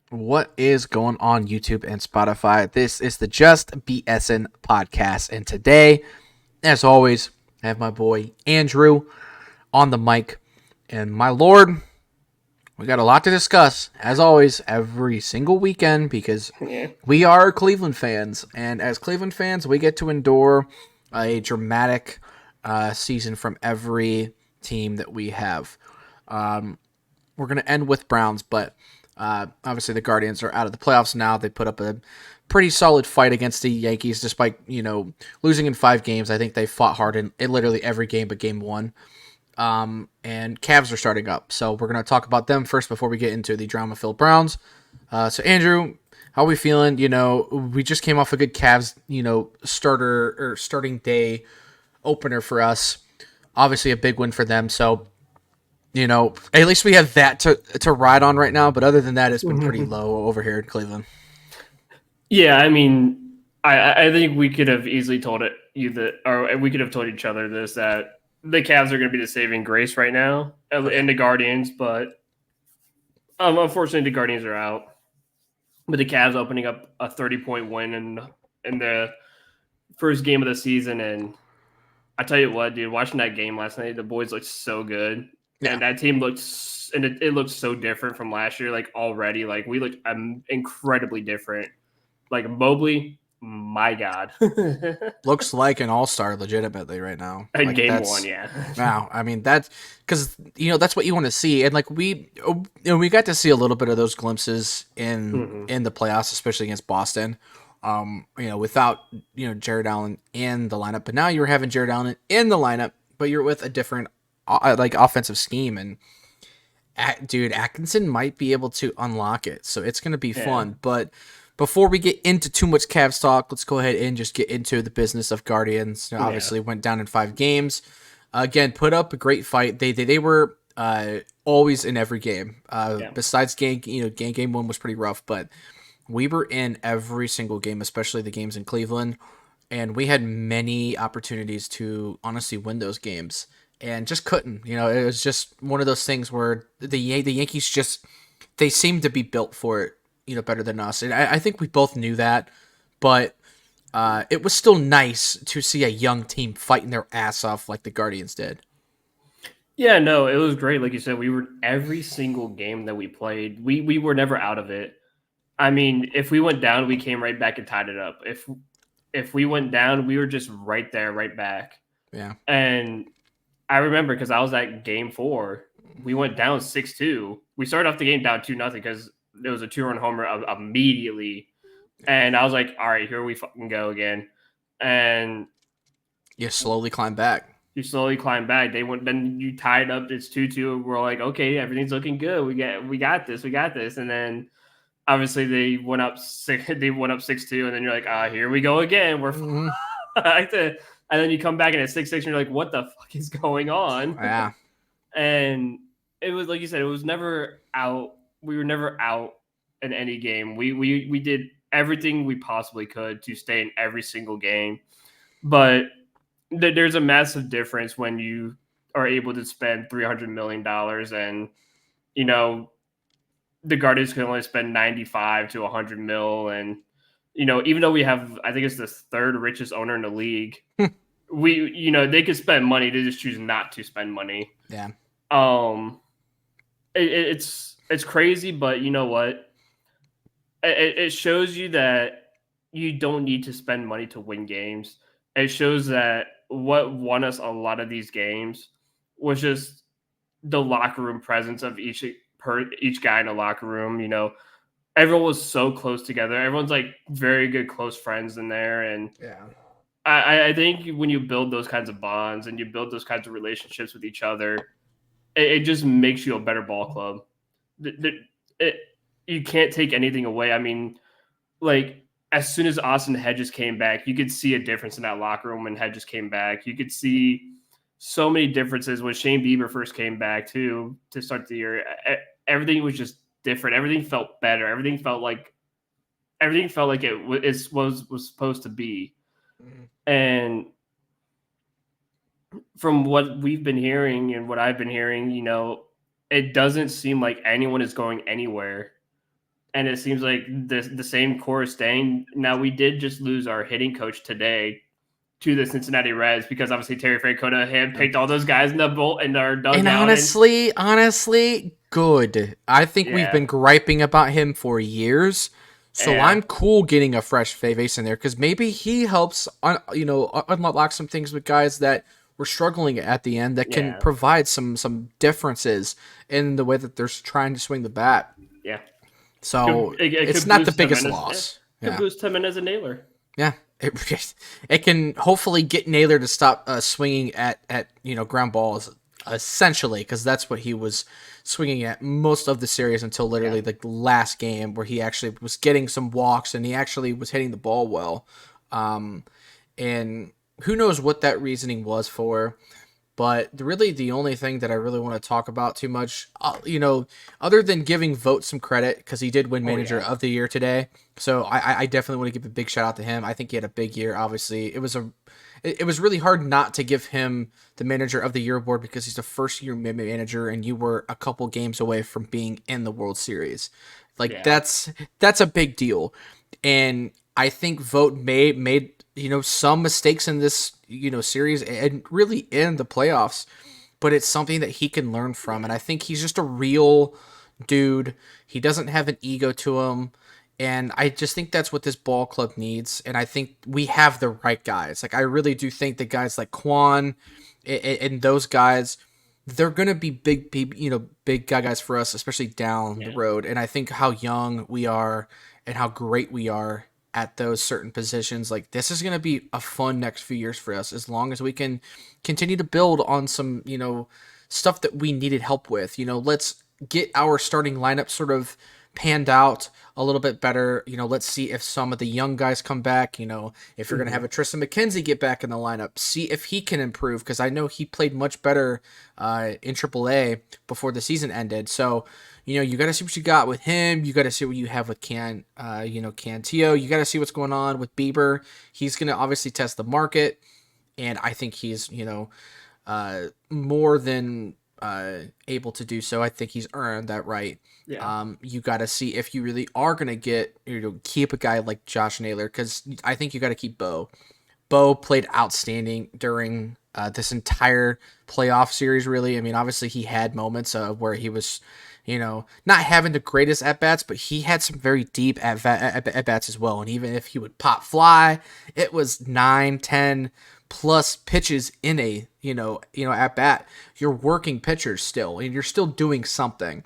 What is going on YouTube and Spotify? This is the Just BSN podcast, and today, as always, I have my boy Andrew on the mic, and my lord, we got a lot to discuss, as always, every single weekend because Yeah. we are Cleveland fans, and as Cleveland fans, we get to endure a dramatic season from every team that we have. We're going to end with Browns, but obviously the Guardians are out of the playoffs now. They put up a pretty solid fight against the Yankees, despite losing in 5 games. I think they fought hard in literally every game but game one. And Cavs are starting up, so we're going to talk about them first before we get into the drama-filled Browns. So Andrew, how are we feeling? We just came off a good Cavs, starting day opener for us. Obviously a big win for them. So at least we have that to ride on right now. But other than that, it's been pretty low over here in Cleveland. Yeah, I mean, I think we could have easily told or we could have told each other this, that the Cavs are going to be the saving grace right now, and the Guardians. But unfortunately, the Guardians are out. But the Cavs opening up a 30-point win in the first game of the season, and I tell you what, dude, watching that game last night, the boys looked so good, Yeah, and that team it looked so different from last year. Like already, like we looked incredibly different. Like Mobley, my God. looks like an all-star legitimately right now. In Like game one, that's yeah. wow. I mean that's because that's what you want to see, and like we got to see a little bit of those glimpses in hmm in the playoffs, especially against Boston. Without Jared Allen in the lineup, but now you're having Jared Allen in the lineup, but you're with a different like offensive scheme, and dude, Atkinson might be able to unlock it, so it's going to be Yeah. fun. But before we get into too much Cavs talk, let's go ahead and just get into the business of Guardians. Yeah. Obviously, went down in 5 games. Again, put up a great fight. They were always in every game. Yeah. Besides game one was pretty rough, but we were in every single game, especially the games in Cleveland, and we had many opportunities to honestly win those games and just couldn't. It was just one of those things where the Yankees just they seem to be built for it, better than us, and I think we both knew that, but it was still nice to see a young team fighting their ass off like the Guardians did. Yeah, no, it was great. Like you said, we were every single game that we played, we were never out of it. I mean, if we went down, we came right back and tied it up. If we went down, we were just right there, right back. Yeah, And I remember because I was at game four. We went down 6-2. We started off the game down 2-0 because there was a 2-run homer immediately. And I was like, all right, here we fucking go again. And you slowly climb back. you slowly climb back. Then you tied up, it's 2-2. We're like, okay, everything's looking good. We got this. And then obviously they went up 6-2, and then you're like, here we go again. We're Mhm. back to, and then you come back and it's 6-6, and you're like, what the fuck is going on? Yeah, And it was like you said, it was never out. We were never out in any game. We did everything we possibly could to stay in every single game. But there's a massive difference when you are able to spend $300 million, and you know the Guardians can only spend 95 to 100 mil, and even though we have, I think it's the third richest owner in the league, they could spend money. They just choose not to spend money. yeah. Um, it's crazy, but you know what? It shows you that you don't need to spend money to win games. It shows that what won us a lot of these games was just the locker room presence of each guy in the locker room. Everyone was so close together. Everyone's like very good close friends in there, and Yeah. I think when you build those kinds of bonds and you build those kinds of relationships with each other, it just makes you a better ball club. It, you can't take anything away. I mean, like as soon as Austin Hedges came back, you could see a difference in that locker room when Hedges came back. You could see so many differences when Shane Bieber first came back too to start the year. Everything was just different. Everything felt better. Everything felt like was supposed to be. Mhm. And from what we've been hearing and what I've been hearing, it doesn't seem like anyone is going anywhere. and it seems like the same core is staying. Now we did just lose our hitting coach today to the Cincinnati Reds because obviously Terry Francona had picked all those guys in the bolt in our And dugout, and honestly, good. I think we've yeah, been griping about him for years. So yeah, I'm cool getting a fresh face in there because maybe he helps, unlock some things with guys that were struggling at the end that can yeah, provide some differences in the way that they're trying to swing the bat. yeah. So It it's could not the boost biggest Jimenez. Yeah, loss. could Yeah. boost Jimenez a nailer. Yeah, it can hopefully get Naylor to stop swinging at ground balls essentially because that's what he was swinging at most of the series until Yeah, literally the last game where he actually was getting some walks and he actually was hitting the ball well. Um, and who knows what that reasoning was for. But really, the only thing that I really want to talk about too much, other than giving Vogt some credit because he did win oh Manager yeah, of the Year today, so I definitely want to give a big shout out to him. I think he had a big year. Obviously, it was really hard not to give him the Manager of the Year award because he's a first year manager, and you were a couple games away from being in the World Series. Like yeah, that's a big deal, and I think Vogt made some mistakes in this series and really in the playoffs, but it's something that he can learn from, and I think he's just a real dude. He doesn't have an ego to him. And I just think that's what this ball club needs. And I think we have the right guys. Like, I really do think that guys like Quan and those guys, they're going to be big guys for us, especially down the yeah, road. And I think how young we are and how great we are at those certain positions, like, this is going to be a fun next few years for us as long as we can continue to build on some, stuff that we needed help with. Let's get our starting lineup sort of panned out a little bit better. Let's see if some of the young guys come back. If you're going to have a Tristan McKenzie get back in the lineup, see if he can improve because I know he played much better in AAA before the season ended. So, you got to see what you got with him. You got to see what you have with Cantillo. You got to see what's going on with Bieber. He's going to obviously test the market, and I think he's more than able to do so. I think he's earned that right. yeah, You got to see if you really are going to keep a guy like Josh Naylor because I think you got to keep Bo. Bo played outstanding during this entire playoff series, really. I mean, obviously, he had moments where he was, not having the greatest at bats, but he had some very deep at bats as well. And even if he would pop fly, it was 9, 10 plus pitches in a at bat. You're working pitchers still, and you're still doing something.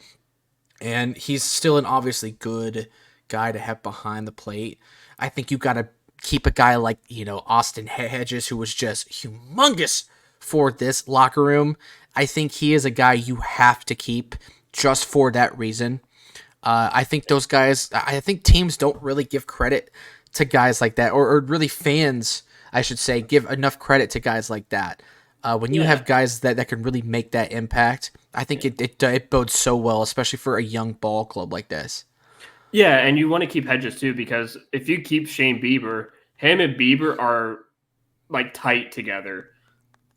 And he's still an obviously good guy to have behind the plate. I think you got to keep a guy like, Austin Hedges, who was just humongous for this locker room. I think he is a guy you have to keep just for that reason. I think those guys, I think teams don't really give credit to guys like that, or really fans, I should say, give enough credit to guys like that. When you yeah. have guys that can really make that impact, I think it bodes so well, especially for a young ball club like this. Yeah, and you want to keep Hedges too because if you keep Shane Bieber, him and Bieber are like tight together.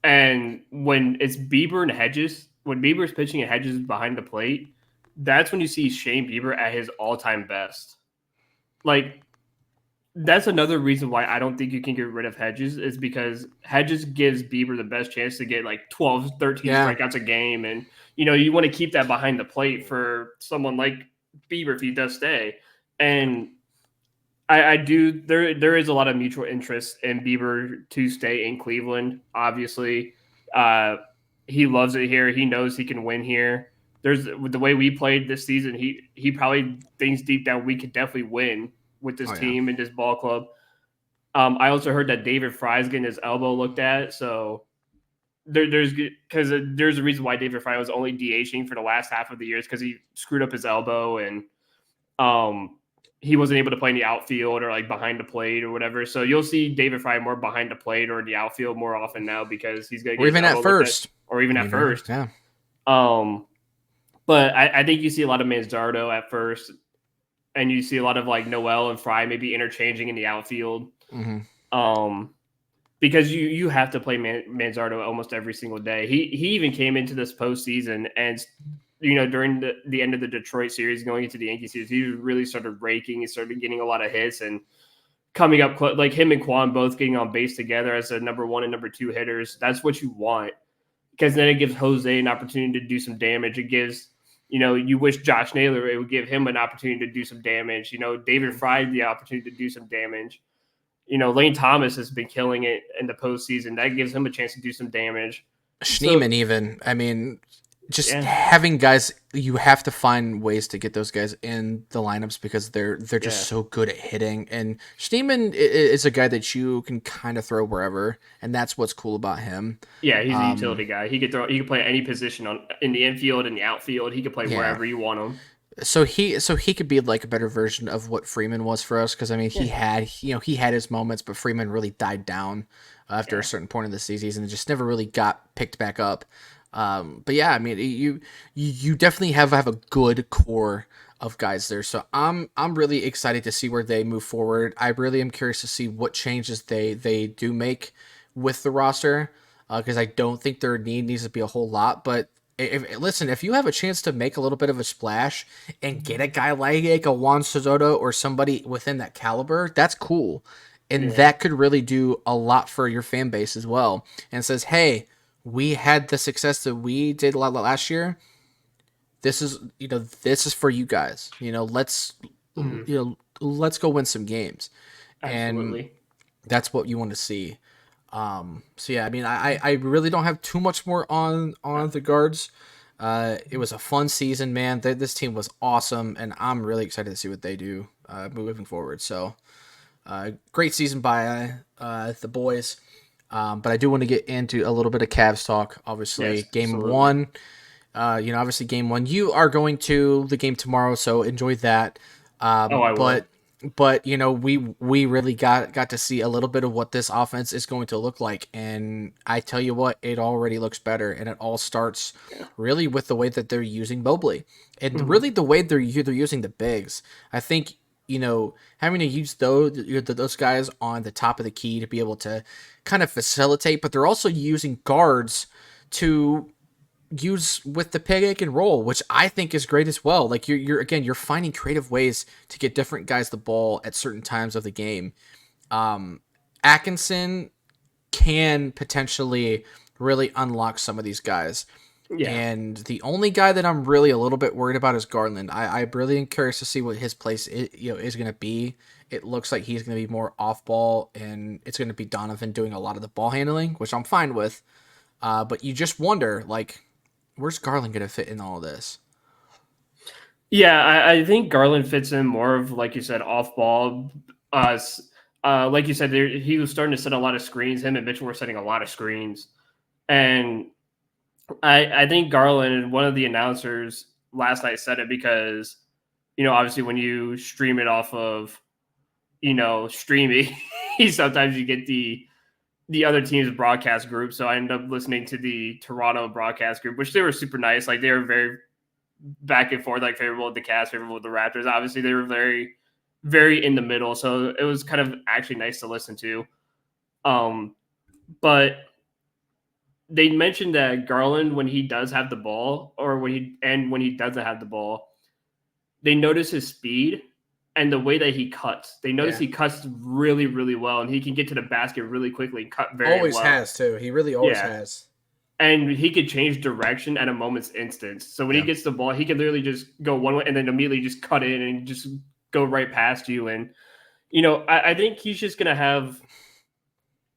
And when it's Bieber and Hedges, when Bieber's pitching and Hedges is behind the plate, that's when you see Shane Bieber at his all-time best. Like that's another reason why I don't think you can get rid of Hedges is because Hedges gives Bieber the best chance to get like 12, 13 Yeah, strikeouts a game. And, you want to keep that behind the plate for someone like Bieber if he does stay. And I do, there is a lot of mutual interest in Bieber to stay in Cleveland. Obviously, uh, he loves it here. He knows he can win here. There's with the way we played this season. He probably thinks deep down we could definitely win with this oh yeah. team and this ball club. I also heard that David Fry's getting his elbow looked at, so there's because there's a reason why David Fry was only DHing for the last half of the year is because he screwed up his elbow and um he wasn't able to play in the outfield or like behind the plate or whatever. So you'll see David Fry more behind the plate or in the outfield more often now because he's gonna Or get his even at elbow looked at, first, or even at first. Yeah. Um, but I think you see a lot of Manzardo at first, and you see a lot of like Noel and Fry maybe interchanging in the outfield. Mm-hmm. Um, because you have to play Manzardo almost every single day. He even came into this postseason and during the end of the Detroit series, going into the Yankee series, he really started raking. He started getting a lot of hits and coming up like him and Kwan both getting on base together as a number one and number two hitters. That's what you want, because then it gives Jose an opportunity to do some damage. It gives, you wish Josh Naylor, it would give him an opportunity to do some damage. David Fry the opportunity to do some damage. Lane Thomas has been killing it in the postseason. That gives him a chance to do some damage. Schneemann, even. I mean, just having guys, you have to find ways to get those guys in the lineups because they're just so good at hitting. And Schneemann is a guy that you can kind of throw wherever, and that's what's cool about him. Yeah, he's a utility guy. He could play any position in the infield and the outfield. He could play wherever you want him. So he could be like a better version of what Freeman was for us, because I mean he had his moments, but Freeman really died down after a certain point of the season and just never really got picked back up. But yeah, I mean you definitely have a good core of guys there. So I'm really excited to see where they move forward. I really am curious to see what changes they do make with the roster, because I don't think their need needs to be a whole lot, but if you have a chance to make a little bit of a splash and get a guy like a Juan Soto or somebody within that caliber, that's cool. And that could really do a lot for your fan base as well. And says, hey, we had the success that we did last year. This is, this is for you guys. Let's go win some games. Absolutely. And that's what you want to see. So yeah, I mean, I really don't have too much more on the Guards. It was a fun season, man. This team was awesome, and I'm really excited to see what they do moving forward. So, great season by the boys. But I do want to get into a little bit of Cavs talk. Obviously, game one. Obviously game one. You are going to the game tomorrow, so enjoy that. I will. But we really got to see a little bit of what this offense is going to look like, and I tell you what, it already looks better, and it all starts really with the way that they're using Mobley, and really the way they're using the bigs. I think having to use those guys on the top of the key to be able to kind of facilitate, but they're also using guards to use with the pick and roll, which I think is great as well. Like you're finding creative ways to get different guys the ball at certain times of the game. Atkinson can potentially really unlock some of these guys. Yeah. And the only guy that I'm really a little bit worried about is Garland. I really am curious to see what his place is going to be. It looks like he's going to be more off ball, and it's going to be Donovan doing a lot of the ball handling, which I'm fine with. But you just wonder, like, where's Garland going to fit in all of this? Yeah, I think Garland fits in more of, like you said, off ball. Like you said, he was starting to set a lot of screens. Him and Mitchell were setting a lot of screens. And I think Garland, one of the announcers last night, said it because, obviously when you stream it off of, streaming, sometimes you get the other team's broadcast group. So I ended up listening to the Toronto broadcast group, which they were super nice. Like they were very back and forth, like favorable with the Cavs, favorable with the Raptors. Obviously they were very, very in the middle. So it was kind of actually nice to listen to. But they mentioned that Garland, when he does have the ball or when he doesn't have the ball, they notice his speed and the way that he cuts. They notice he cuts really, really well, and he can get to the basket really quickly and cut very well. Always has, too. He really always has. And he could change direction at a moment's instance. So when he gets the ball, he can literally just go one way and then immediately just cut in and just go right past you. And, I think he's just going to have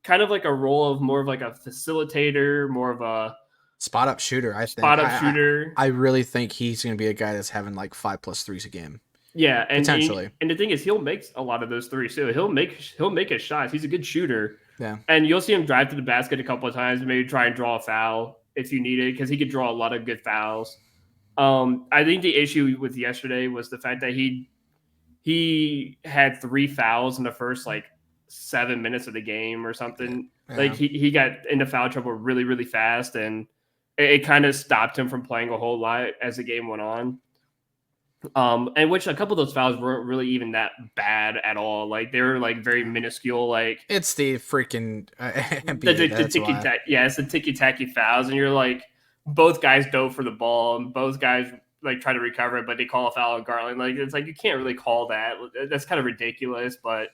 kind of like a role of more of like a facilitator, more of a spot-up shooter, I think. Spot-up shooter. I really think he's going to be a guy that's having like 5+ threes a game. Yeah, and potentially. And the thing is, he'll make a lot of those threes too. He'll make his shots. He's a good shooter. Yeah, and you'll see him drive to the basket a couple of times, maybe try and draw a foul if you need it, because he could draw a lot of good fouls. I think the issue with yesterday was the fact that he had 3 fouls in the first 7 minutes of the game or something. Yeah. Like he got into foul trouble really, really fast, and it kind of stopped him from playing a whole lot as the game went on. And which a couple of those fouls weren't really even that bad at all. Like they were very minuscule. Like it's the freaking NBA, the ticky tacky. Yeah, it's the ticky tacky fouls, and you're like, both guys dove for the ball and both guys like try to recover it, but they call a foul on Garland. Like it's like you can't really call that. That's kind of ridiculous, but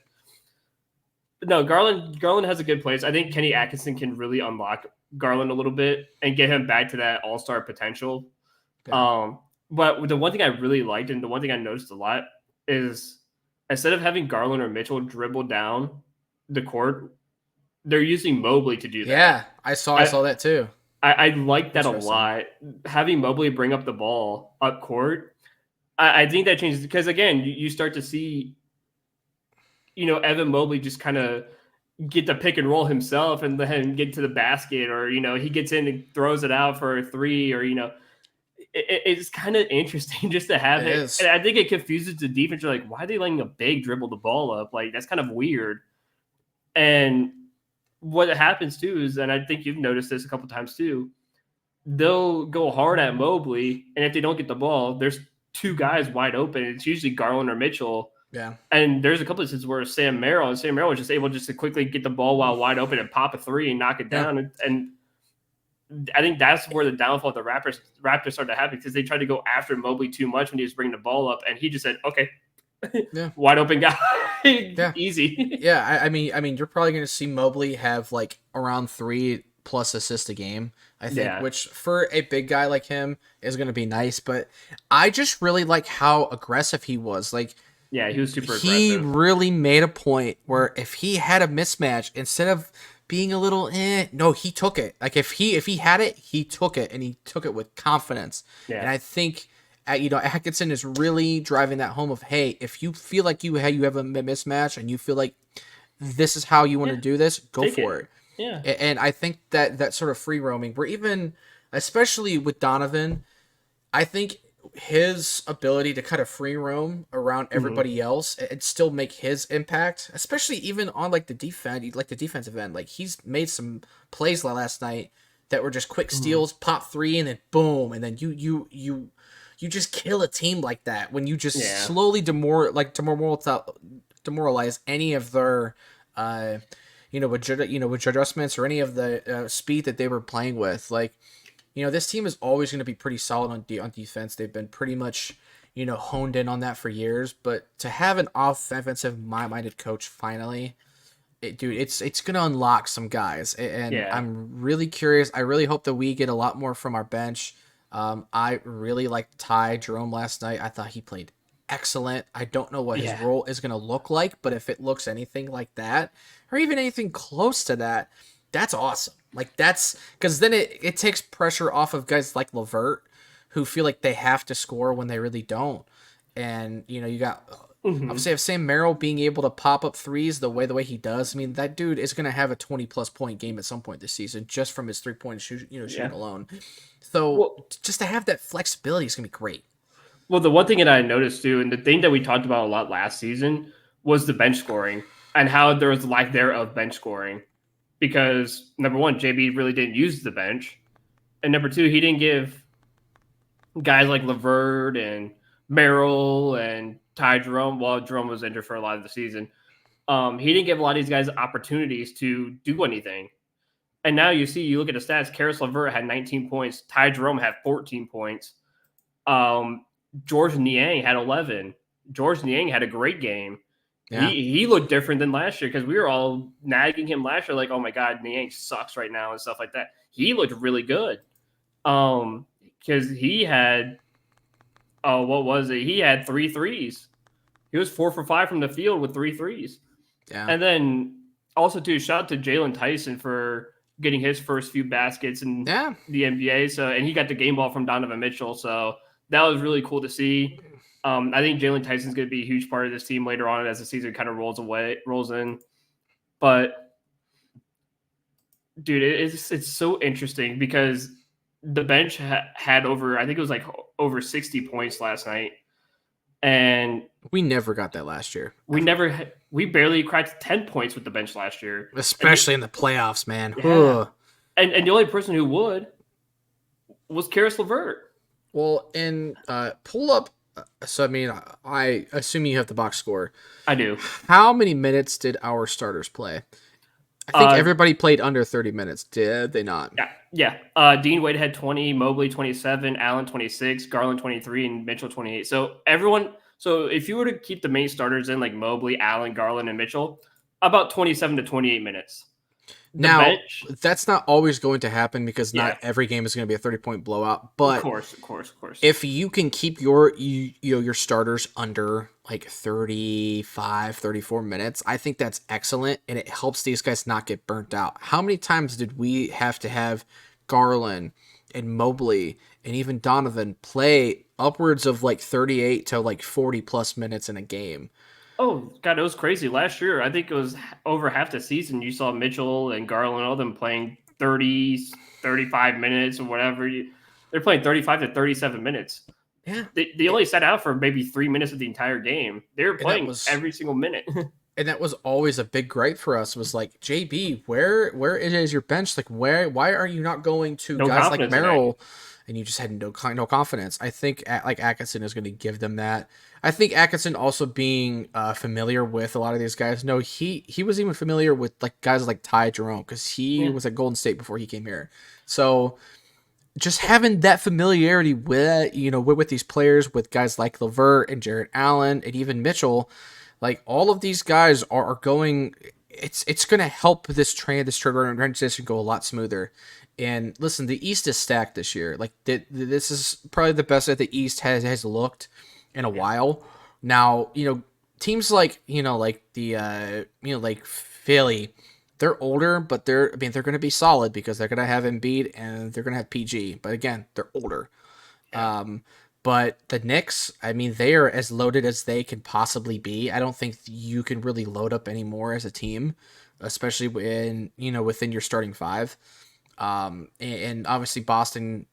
no, Garland has a good place. I think Kenny Atkinson can really unlock Garland a little bit and get him back to that all-star potential. Yeah. But the one thing I really liked and the one thing I noticed a lot is instead of having Garland or Mitchell dribble down the court, they're using Mobley to do that. Yeah, I saw that too. I like that a lot. Having Mobley bring up the ball up court, I think that changes because again, you start to see, Evan Mobley just kind of get the pick and roll himself and let him get to the basket, or he gets in and throws it out for a three, or it's kind of interesting just to have it. And I think it confuses the defense. You're like, why are they letting a big dribble the ball up? Like that's kind of weird. And what happens too is, and I think you've noticed this a couple times too, they'll go hard at Mobley, and if they don't get the ball, there's two guys wide open. It's usually Garland or Mitchell. Yeah. And there's a couple of instances where Sam Merrill was just able just to quickly get the ball while wide open and pop a three and knock it down. And I think that's where the downfall of the Raptors started to happen because they tried to go after Mobley too much when he was bringing the ball up, and he just said, "Okay, wide open guy, easy." Yeah, I mean, you're probably going to see Mobley have like around 3+ assists a game, I think, which for a big guy like him is going to be nice. But I just really like how aggressive he was. Like, yeah, he was super aggressive. He really made a point where if he had a mismatch, instead of being a little no, he took it. Like if he had it, he took it, and he took it with confidence. Yeah. And I think Atkinson is really driving that home of, hey, if you feel like you have a mismatch and you feel like this is how you want to do this, go for it. Yeah. And I think that sort of free roaming, where even especially with Donovan, I think his ability to kind of free roam around everybody else and still make his impact, especially even on like the defensive end. Like he's made some plays last night that were just quick steals, pop three, and then boom, and then you just kill a team like that when you just slowly demoralize any of their with adjustments or any of the speed that they were playing with. Like, this team is always going to be pretty solid on defense. They've been pretty much, honed in on that for years. But to have an offensive minded coach finally, it's going to unlock some guys. And I'm really curious. I really hope that we get a lot more from our bench. I really liked Ty Jerome last night. I thought he played excellent. I don't know what his role is going to look like, but if it looks anything like that, or even anything close to that, that's awesome. Like that's because then it takes pressure off of guys like LeVert who feel like they have to score when they really don't. And you got obviously if Sam Merrill being able to pop up threes the way he does, I mean that dude is going to have a 20+ point game at some point this season just from his 3-point shooting alone. So just to have that flexibility is going to be great. Well, the one thing that I noticed too, and the thing that we talked about a lot last season was the bench scoring and how there was lack thereof bench scoring. Because number one, JB really didn't use the bench, and number two, he didn't give guys like LeVert and Merrill and Ty Jerome. Well, Jerome was injured for a lot of the season. He didn't give a lot of these guys opportunities to do anything. And now you look at the stats. Caris LeVert had 19 points. Ty Jerome had 14 points. Georges Niang had 11. Georges Niang had a great game. Yeah. He looked different than last year because we were all nagging him last year like, oh my God, Niang sucks right now and stuff like that. He looked really good because he had, what was it? He had 3 threes. He was 4 for 5 from the field with 3 threes. Yeah. And then also, too, shout out to Jalen Tyson for getting his first few baskets in the NBA. And he got the game ball from Donovan Mitchell. So that was really cool to see. I think Jalen Tyson's going to be a huge part of this team later on as the season kind of rolls in. But, dude, it's so interesting because the bench had over 60 points last night. And we never got that last year. We barely cracked 10 points with the bench last year. Especially in the playoffs, man. Yeah. And the only person who would was Caris LeVert. Well, and pull up. So, I mean, I assume you have the box score. I do. How many minutes did our starters play? I think everybody played under 30 minutes. Did they not? Yeah. Dean Wade had 20, Mobley 27, Allen 26, Garland 23, and Mitchell 28. So everyone, so if you were to keep the main starters in like Mobley, Allen, Garland, and Mitchell, about 27 to 28 minutes. The Now, bench, that's not always going to happen because not yeah, every game is going to be a 30-point blowout. of But course, of course, of course. if you can keep your starters under like 35, 34 minutes, I think that's excellent, and it helps these guys not get burnt out. How many times did we have to have Garland and Mobley and even Donovan play upwards of like 38 to like 40 plus minutes in a game? Oh God, it was crazy. Last year, I think it was over half the season. You saw Mitchell and Garland, all them playing 30, 35 minutes or whatever. They're playing 35 to 37 minutes. Yeah. They only sat out for maybe 3 minutes of the entire game. They were And that playing was every single minute. and that was always a big gripe for us, was like, JB, where is your bench? Like, why are you not going to No guys like confidence in it. Merrill? And you just had no confidence. I think like Atkinson is going to give them that. I think Atkinson also being familiar with a lot of these guys. No, he was even familiar with like guys like Ty Jerome because he Yeah. was at Golden State before he came here. So just having that familiarity with with these players, with guys like Levert and Jared Allen and even Mitchell, like all of these guys are going. It's going to help this transition go a lot smoother. And listen, the East is stacked this year. Like this is probably the best that the East has looked in a while. Now teams like like the like Philly, they're older, but they're going to be solid because they're going to have Embiid and they're going to have PG. But again, they're older. But the Knicks, I mean, they are as loaded as they can possibly be. I don't think you can really load up anymore as a team, especially when within your starting five. And obviously Boston,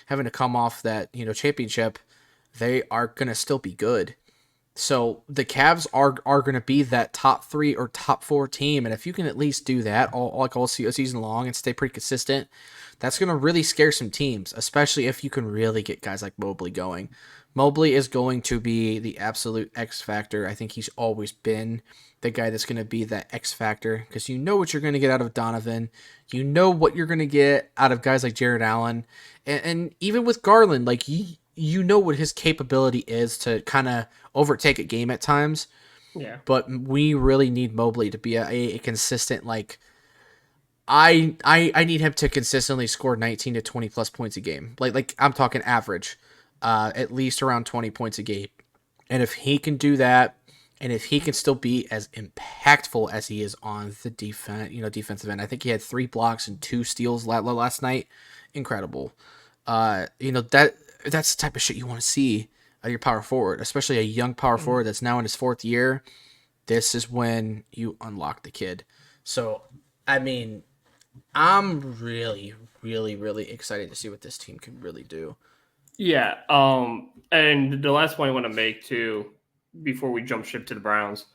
having to come off that championship, they are gonna still be good. So the Cavs are going to be that top 3 or top 4 team, and if you can at least do that all season long and stay pretty consistent, that's going to really scare some teams, especially if you can really get guys like Mobley going. Mobley is going to be the absolute X factor. I think he's always been the guy that's going to be that X factor because you know what you're going to get out of Donovan, you know what you're going to get out of guys like Jared Allen, and even with Garland, like you know what his capability is to kind of overtake a game at times. Yeah. But we really need Mobley to be a consistent, like I need him to consistently score 19 to 20 plus points a game. Like I'm talking average, at least around 20 points a game. And if he can do that, and if he can still be as impactful as he is on the defensive end, I think he had 3 blocks and 2 steals last night. Incredible. That's the type of shit you want to see out of your power forward, especially a young power forward that's now in his 4th year. This is when you unlock the kid. So, I mean, I'm really, really, really excited to see what this team can really do. Yeah. And the last point I want to make too, before we jump ship to the Browns,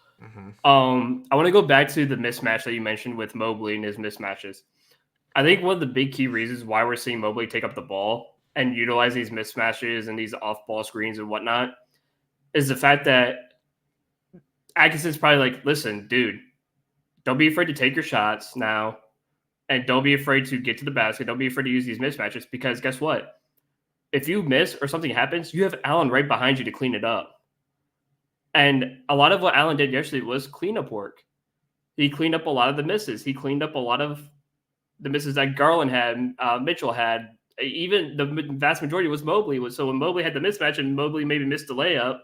I want to go back to the mismatch that you mentioned with Mobley and his mismatches. I think one of the big key reasons why we're seeing Mobley take up the ball and utilize these mismatches and these off-ball screens and whatnot is the fact that Atkinson's probably like, listen, dude, don't be afraid to take your shots now, and don't be afraid to get to the basket. Don't be afraid to use these mismatches because guess what? If you miss or something happens, you have Allen right behind you to clean it up. And a lot of what Allen did yesterday was cleanup work. He cleaned up a lot of the misses. He cleaned up a lot of the misses that Garland had, Mitchell had. Even the vast majority was Mobley. So when Mobley had the mismatch and Mobley maybe missed the layup,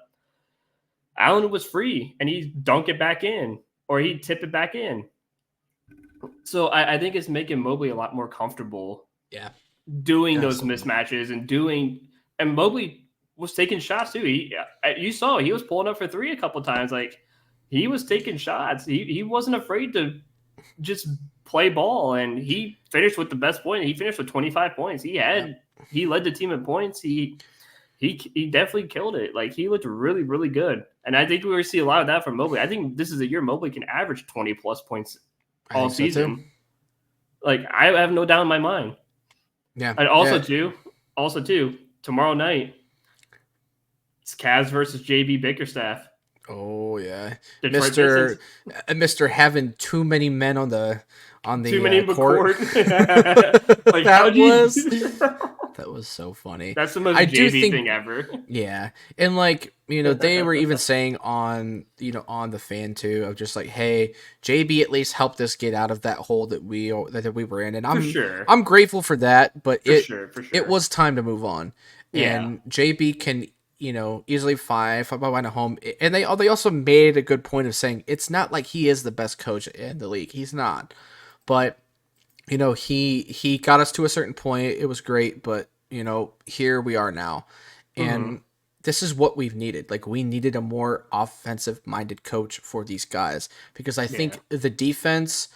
Allen was free and he'd dunk it back in or he'd tip it back in. So I think it's making Mobley a lot more comfortable doing those mismatches and Mobley was taking shots too. You saw he was pulling up for 3 a couple of times. Like he was taking shots. He wasn't afraid to just play ball, and he finished with the best point. He finished with 25 points. He led the team in points. He definitely killed it. Like he looked really, really good. And I think we're going to see a lot of that from Mobley. I think this is a year Mobley can average 20 plus points all season. So like I have no doubt in my mind. Yeah. And also too, tomorrow night, it's Cavs versus JB Bickerstaff. Oh yeah, Detroit Pistons. Mister Mister having too many men on Too the many in the court. court. Like, that how'd you was do that was so funny. That's the most I do JB think thing ever. yeah, and like they were even saying on on the fan too of just like, hey, JB at least helped us get out of that hole that we were in, and For sure. I'm grateful for that. But For sure. For it sure. was time to move on, Yeah. and JB can easily five by one at home, and they also made a good point of saying it's not like he is the best coach in the league. He's not, but he got us to a certain point. It was great, but here we are now, Hmm. and this is what we've needed. Like we needed a more offensive minded coach for these guys because I Yeah. think the defense,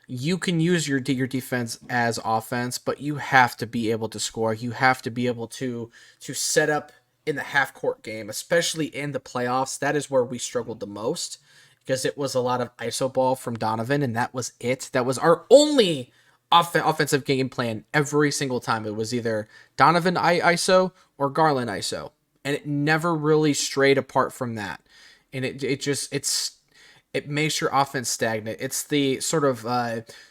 you can use your defense as offense, but you have to be able to score. You have to be able to set up in the half court game, especially in the playoffs. That is where we struggled the most because it was a lot of iso ball from Donovan, and that was it. That was our only offensive game plan every single time. It was either Donovan ISO or Garland ISO, and it never really strayed apart from that. And it makes your offense stagnant. It's the sort of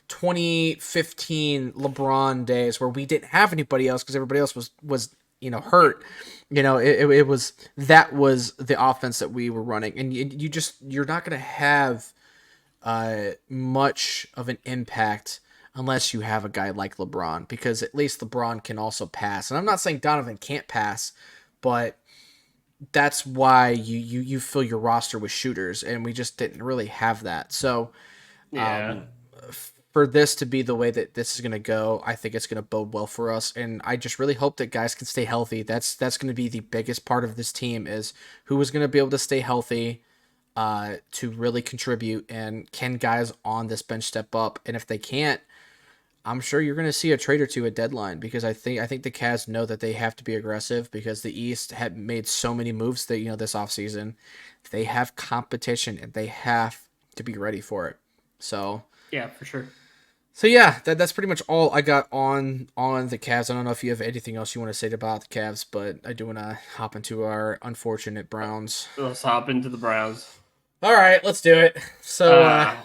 2015 LeBron days where we didn't have anybody else because everybody else was hurt. It was that was the offense that we were running, and you're not going to have much of an impact unless you have a guy like LeBron, because at least LeBron can also pass. And I'm not saying Donovan can't pass, but that's why you fill your roster with shooters, and we just didn't really have that. So Yeah. for this to be the way that this is going to go, I think it's going to bode well for us, and I just really hope that guys can stay healthy. That's going to be the biggest part of this team, is who is going to be able to stay healthy to really contribute, and can guys on this bench step up? And if they can't, I'm sure you're going to see a trade or two at deadline, because I think the Cavs know that they have to be aggressive because the East had made so many moves that this offseason. They have competition and they have to be ready for it. So Yeah, for sure. yeah, that's pretty much all I got on the Cavs. I don't know if you have anything else you want to say about the Cavs, but I do want to hop into our unfortunate Browns. Let's hop into the Browns. All right, let's do it. So Uh,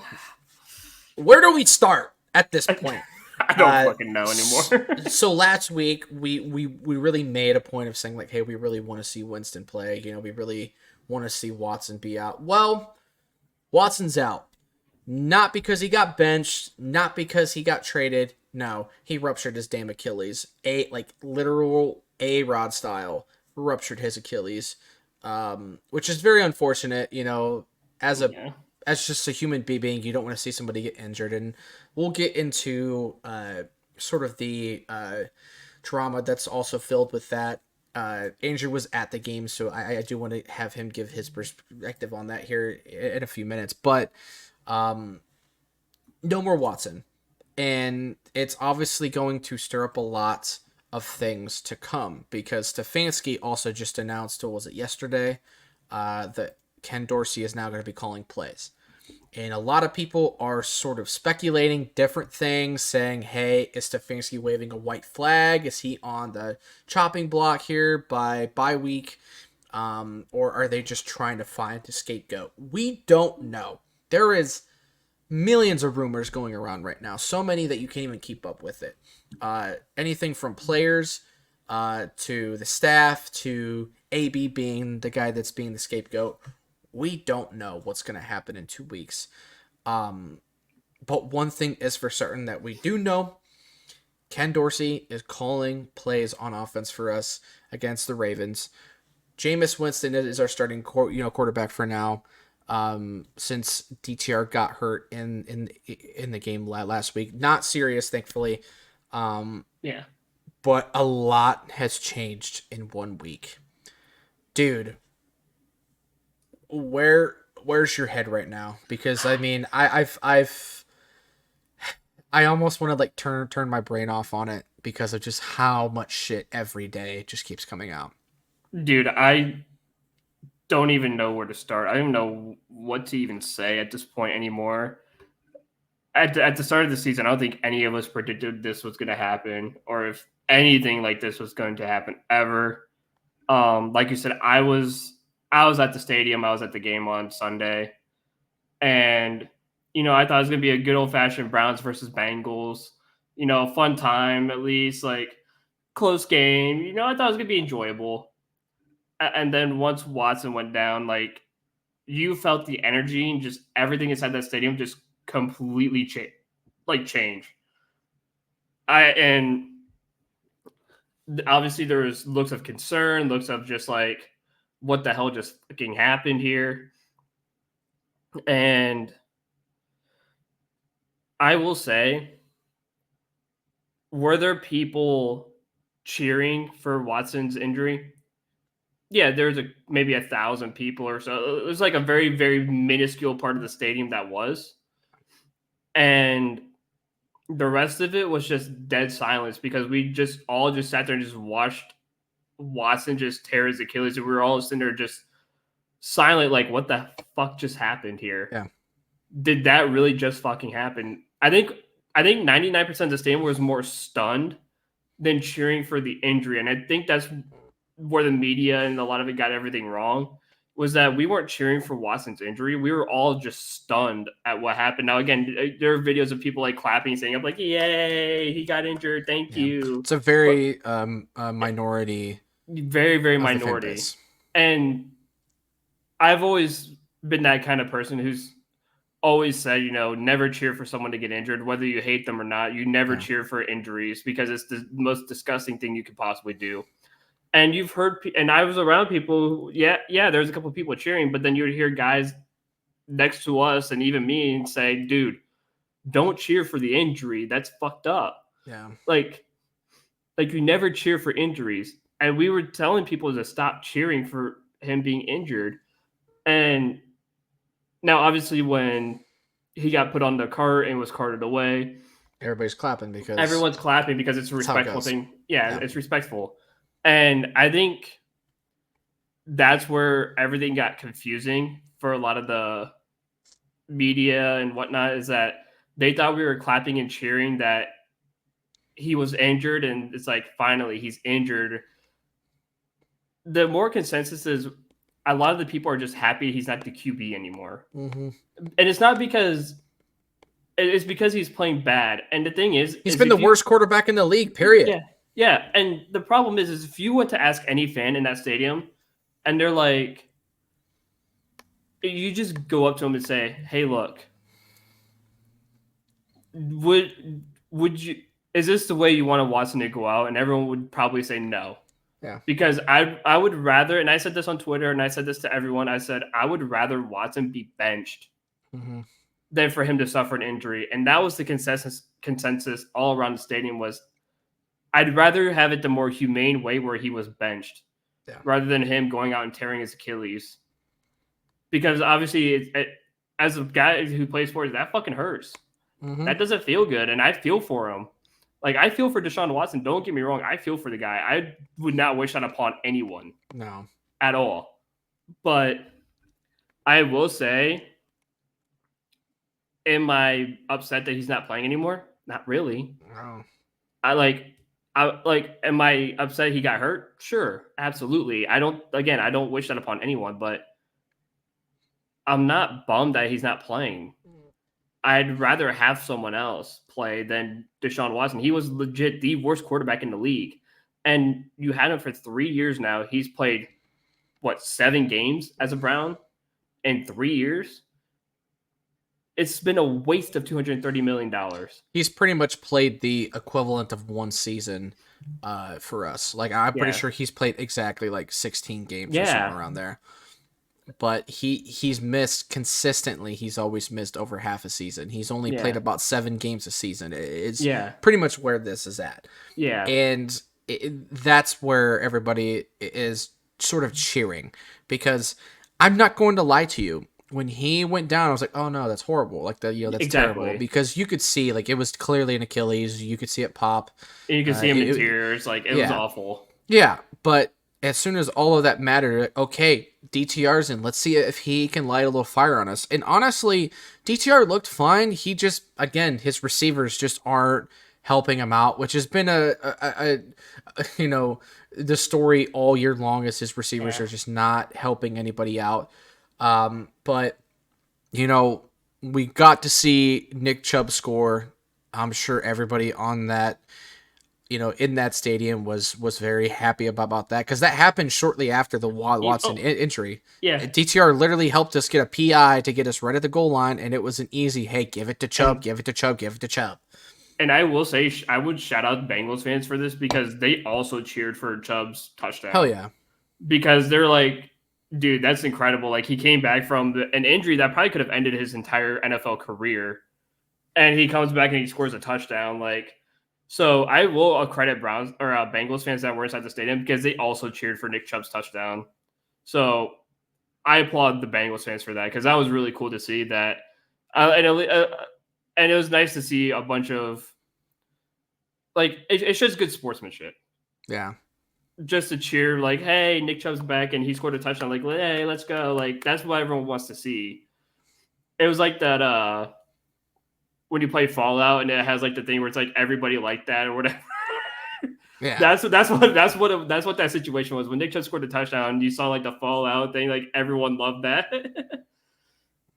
where do we start at this point? I don't fucking know anymore. So last week we really made a point of saying like, hey, we really want to see Winston play. We really want to see Watson be out. Well, Watson's out. Not because he got benched, not because he got traded. No, he ruptured his damn Achilles. Literal A-Rod style, ruptured his Achilles, which is very unfortunate. As a Yeah. as just a human being, you don't want to see somebody get injured, and we'll get into sort of the drama that's also filled with that. Andrew was at the game, so I do want to have him give his perspective on that here in a few minutes. But no more Watson, and it's obviously going to stir up a lot of things to come, because Stefanski also just announced, or was it yesterday, that Ken Dorsey is now going to be calling plays. And a lot of people are sort of speculating different things, saying, hey, is Stefanski waving a white flag? Is he on the chopping block here by bye week? Or are they just trying to find a scapegoat? We don't know. There is millions of rumors going around right now, so many that you can't even keep up with it. Anything from players to the staff to AB being the guy that's being the scapegoat. We don't know what's going to happen in 2 weeks. But one thing is for certain that we do know. Ken Dorsey is calling plays on offense for us against the Ravens. Jameis Winston is our starting quarterback for now. Since DTR got hurt in the game last week, not serious, thankfully. Yeah. But a lot has changed in 1 week, dude. Where's your head right now? Because I mean, I almost want to like turn my brain off on it because of just how much shit every day just keeps coming out. Dude, I don't even know where to start. I don't even know what to even say at this point anymore. At the start of the season, I don't think any of us predicted this was going to happen, or if anything like this was going to happen ever. Like you said, I was I was at the stadium. I was at the game on Sunday, and I thought it was gonna be a good old fashioned Browns versus Bengals. Fun time at least, like close game. I thought it was gonna be enjoyable. And then once Watson went down, like you felt the energy and just everything inside that stadium just completely change. And obviously there was looks of concern, looks of just like what the hell just fucking happened here. And I will say, were there people cheering for Watson's injury? Yeah, there's maybe 1,000 people or so. It was like a very, very minuscule part of the stadium that was. And the rest of it was just dead silence because we just all just sat there and just watched Watson just tear his Achilles, and we were all sitting there just silent, like, what the fuck just happened here? Yeah. Did that really just fucking happen? I think 99% of the stadium was more stunned than cheering for the injury. And I think that's where the media and a lot of it got everything wrong, was that we weren't cheering for Watson's injury. We were all just stunned at what happened. Now, again, there are videos of people like clapping, saying, I'm like, yay, he got injured. Thank you. It's a very minority. Very, very minority. And I've always been that kind of person who's always said, never cheer for someone to get injured, whether you hate them or not. You never cheer for injuries because it's the most disgusting thing you could possibly do. And you've heard, and I was around people, there's a couple of people cheering, but then you would hear guys next to us and even me say, dude, don't cheer for the injury. That's fucked up. Yeah. Like you never cheer for injuries. And we were telling people to stop cheering for him being injured. And now, obviously, when he got put on the cart and was carted away, everybody's clapping because it's a respectful thing. Yeah, it's respectful. And I think that's where everything got confusing for a lot of the media and whatnot, is that they thought we were clapping and cheering that he was injured. And it's like, finally, he's injured. The more consensus is a lot of the people are just happy he's not the QB anymore. Mm-hmm. And it's not because it's because he's playing bad. And the thing is, he's been the worst quarterback in the league, period. Yeah. Yeah, and the problem is if you went to ask any fan in that stadium, and they're like, you just go up to them and say, "Hey, look, would you? Is this the way you want Watson to go out?" And everyone would probably say no. Yeah. Because I would rather, and I said this on Twitter, and I said this to everyone. I said I would rather Watson be benched than for him to suffer an injury, and that was the consensus all around the stadium was. I'd rather have it the more humane way where he was benched rather than him going out and tearing his Achilles. Because obviously, as a guy who plays sports, that fucking hurts. Mm-hmm. That doesn't feel good, and I feel for him. Like, I feel for Deshaun Watson. Don't get me wrong. I feel for the guy. I would not wish that upon anyone. No. At all. But I will say, am I upset that he's not playing anymore? Not really. No. Am I upset he got hurt? Sure, absolutely. I don't wish that upon anyone, but I'm not bummed that he's not playing. I'd rather have someone else play than Deshaun Watson. He was legit the worst quarterback in the league. And you had him for 3 years now. He's played, 7 games as a Brown in 3 years? It's been a waste of $230 million. He's pretty much played the equivalent of one season for us. Like, I'm pretty sure he's played exactly 16 games or something around there. But he's missed consistently. He's always missed over half a season. He's only played about 7 games a season. It's pretty much where this is at. Yeah. And that's where everybody is sort of cheering. Because I'm not going to lie to you. When he went down, I was like, "Oh no, that's horrible! That's terrible." Because you could see, it was clearly an Achilles. You could see it pop. And you could see him in tears. It was awful. Yeah, but as soon as all of that mattered, okay, DTR's in. Let's see if he can light a little fire on us. And honestly, DTR looked fine. He just, again, his receivers just aren't helping him out, which has been a the story all year long is his receivers Yeah. are just not helping anybody out. But you know, we got to see Nick Chubb score. I'm sure everybody on that, in that stadium was very happy about that because that happened shortly after the Watson Oh, injury. yeah. DTR literally helped us get a PI to get us right at the goal line, and it was an easy, hey, give it to Chubb, And give it to Chubb, give it to Chubb. and I will say I would shout out Bengals fans for this because they also cheered for Chubb's Hell touchdown yeah. because they're like, dude, that's incredible. Like he came back from an injury that probably could have ended his entire NFL career, and he comes back and he scores a touchdown. Like, so I will credit Browns or Bengals fans that were inside the stadium because they also cheered for Nick Chubb's touchdown. So I applaud the Bengals fans for that because that was really cool to see that, and it was nice to see a bunch of like it's just good sportsmanship. Yeah. Just to cheer, like, hey, Nick Chubb's back and he scored a touchdown. Like, hey, let's go. Like, that's what everyone wants to see. It was like that when you play Fallout and it has like the thing where it's like everybody liked that or whatever. Yeah. That's what that situation was. When Nick Chubb scored a touchdown, you saw like the Fallout thing, like everyone loved that.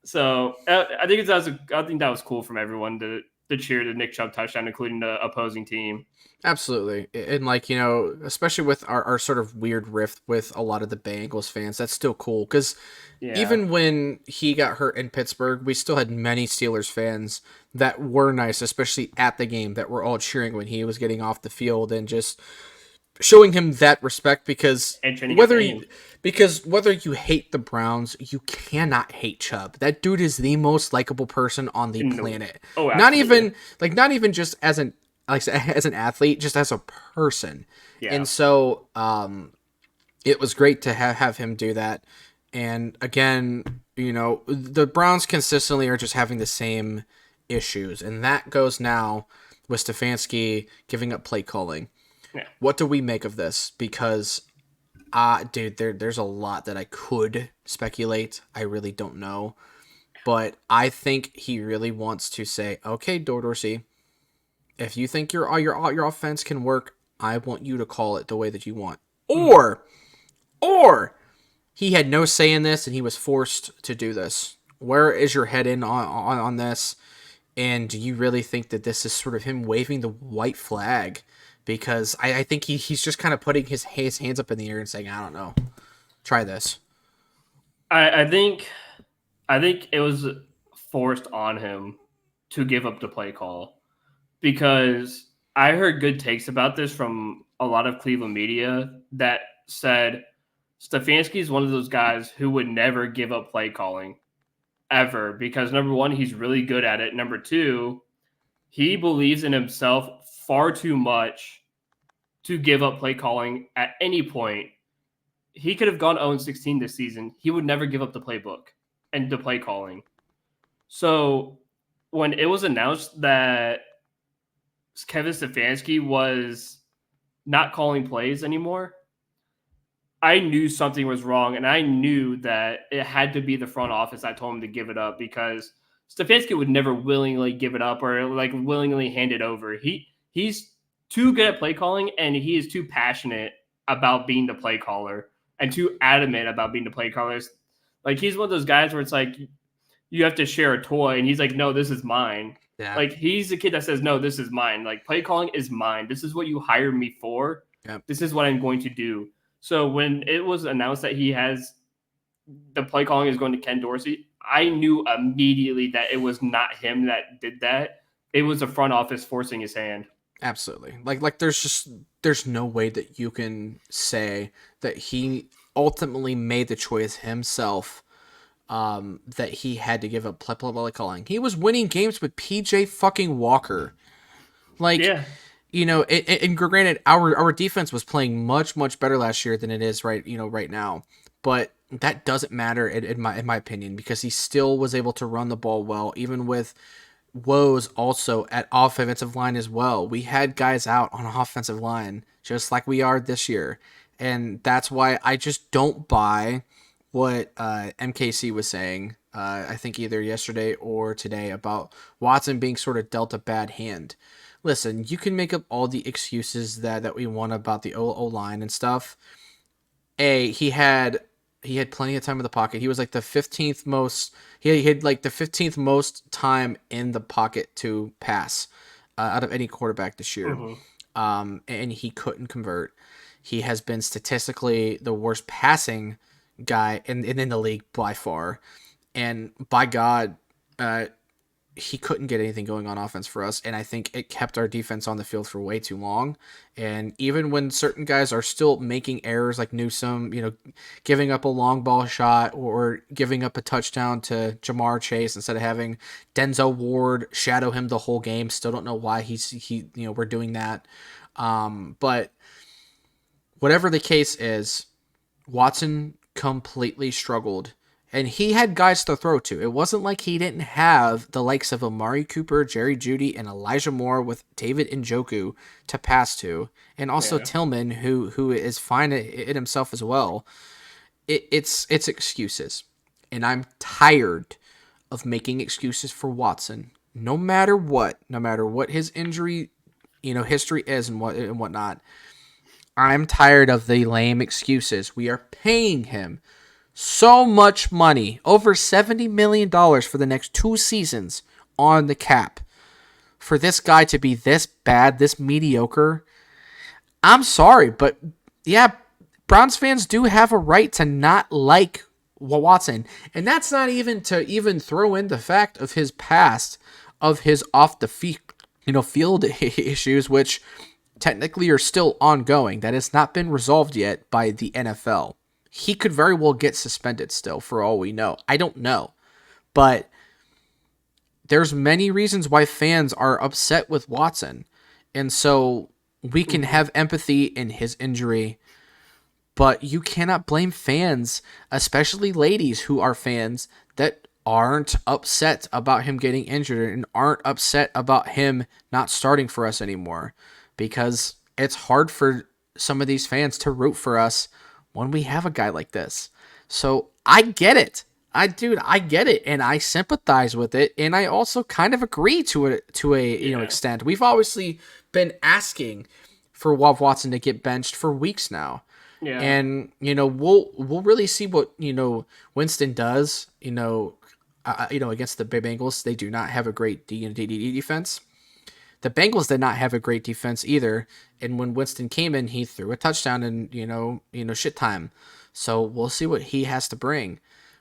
So I think that was cool from everyone to cheer the Nick Chubb touchdown, including the opposing team. Absolutely. And like, especially with our sort of weird rift with a lot of the Bengals fans, that's still cool. Because Yeah. even when he got hurt in Pittsburgh, we still had many Steelers fans that were nice, especially at the game, that were all cheering when he was getting off the field and just showing him that respect because And training whether a you, game. because whether you hate the Browns, you cannot hate Chubb. That dude is the most likable person on the No. planet. Oh, Not absolutely. even just as an as an athlete, just as a person. Yeah. And so it was great to have him do that. And again, the Browns consistently are just having the same issues, and that goes now with Stefanski giving up play calling. Yeah. What do we make of this? Because, dude, there's a lot that I could speculate. I really don't know, but I think he really wants to say, "Okay, Dorsey, if you think your offense can work, I want you to call it the way that you want." Or he had no say in this and he was forced to do this. Where is your head in on this? And do you really think that this is sort of him waving the white flag? Because I think he's just kind of putting his hands up in the air and saying, I don't know. Try this. I think it was forced on him to give up the play call because I heard good takes about this from a lot of Cleveland media that said Stefanski is one of those guys who would never give up play calling ever because number one, he's really good at it. Number two, he believes in himself far too much to give up play calling at any point. He could have gone 0-16 this season. He would never give up the playbook and the play calling. So when it was announced that Kevin Stefanski was not calling plays anymore, I knew something was wrong, and I knew that it had to be the front office that told him to give it up because Stefanski would never willingly give it up or like willingly hand it over. He's too good at play calling, and he is too passionate about being the play caller and too adamant about being the play caller. Like he's one of those guys where it's like you have to share a toy, and he's like, "No, this is mine." Yeah. Like he's the kid that says, "No, this is mine. Like play calling is mine. This is what you hired me for. Yep. This is what I'm going to do." So when it was announced that he has the play calling is going to Ken Dorsey, I knew immediately that it was not him that did that. It was the front office forcing his hand. Absolutely. Like there's no way that you can say that he ultimately made the choice himself that he had to give up play calling. He was winning games with PJ fucking Walker. Like Yeah. And granted, our defense was playing much better last year than it is right now. But that doesn't matter in my opinion because he still was able to run the ball well, even with woes also at offensive line as well. We had guys out on offensive line just like we are this year, and that's why I just don't buy what MKC was saying. I think either yesterday or today about Watson being sort of dealt a bad hand. listen, you can make up all the excuses that we want about the O line and stuff. He had plenty of time in the pocket. He was like the 15th most. He had like the 15th most time in the pocket to pass out of any quarterback this year. Hmm. And he couldn't convert. He has been statistically the worst passing guy in the league by far. And by God, uh, he couldn't get anything going on offense for us, and I think it kept our defense on the field for way too long. And even when certain guys are still making errors like Newsome, giving up a long ball shot or giving up a touchdown to Jamar Chase instead of having Denzel Ward shadow him the whole game, still don't know why we're doing that. But whatever the case is, Watson completely struggled. And he had guys to throw to. It wasn't like he didn't have the likes of Amari Cooper, Jerry Jeudy, and Elijah Moore with David Njoku to pass to. And also Yeah. Tillman, who is fine at himself as well. It's excuses. And I'm tired of making excuses for Watson. No matter what his injury, history is and whatnot. I'm tired of the lame excuses. We are paying him so much money, over $70 million for the next 2 seasons on the cap. For this guy to be this bad, this mediocre, I'm sorry, but yeah, Browns fans do have a right to not like Watson. And that's not even to even throw in the fact of his past, of his off the field issues, which technically are still ongoing. That has not been resolved yet by the NFL. He could very well get suspended still, for all we know. I don't know. But there's many reasons why fans are upset with Watson. And so we can have empathy in his injury, but you cannot blame fans, especially ladies who are fans, that aren't upset about him getting injured and aren't upset about him not starting for us anymore. Because it's hard for some of these fans to root for us when we have a guy like this. So I get it. I get it, and I sympathize with it, and I also kind of agree to a extent. We've obviously been asking for Watson to get benched for weeks now. Yeah. And we'll really see what Winston does. Against the Bengals, they do not have a great defense. The Bengals did not have a great defense either, and when Winston came in, he threw a touchdown in shit time. So we'll see what he has to bring.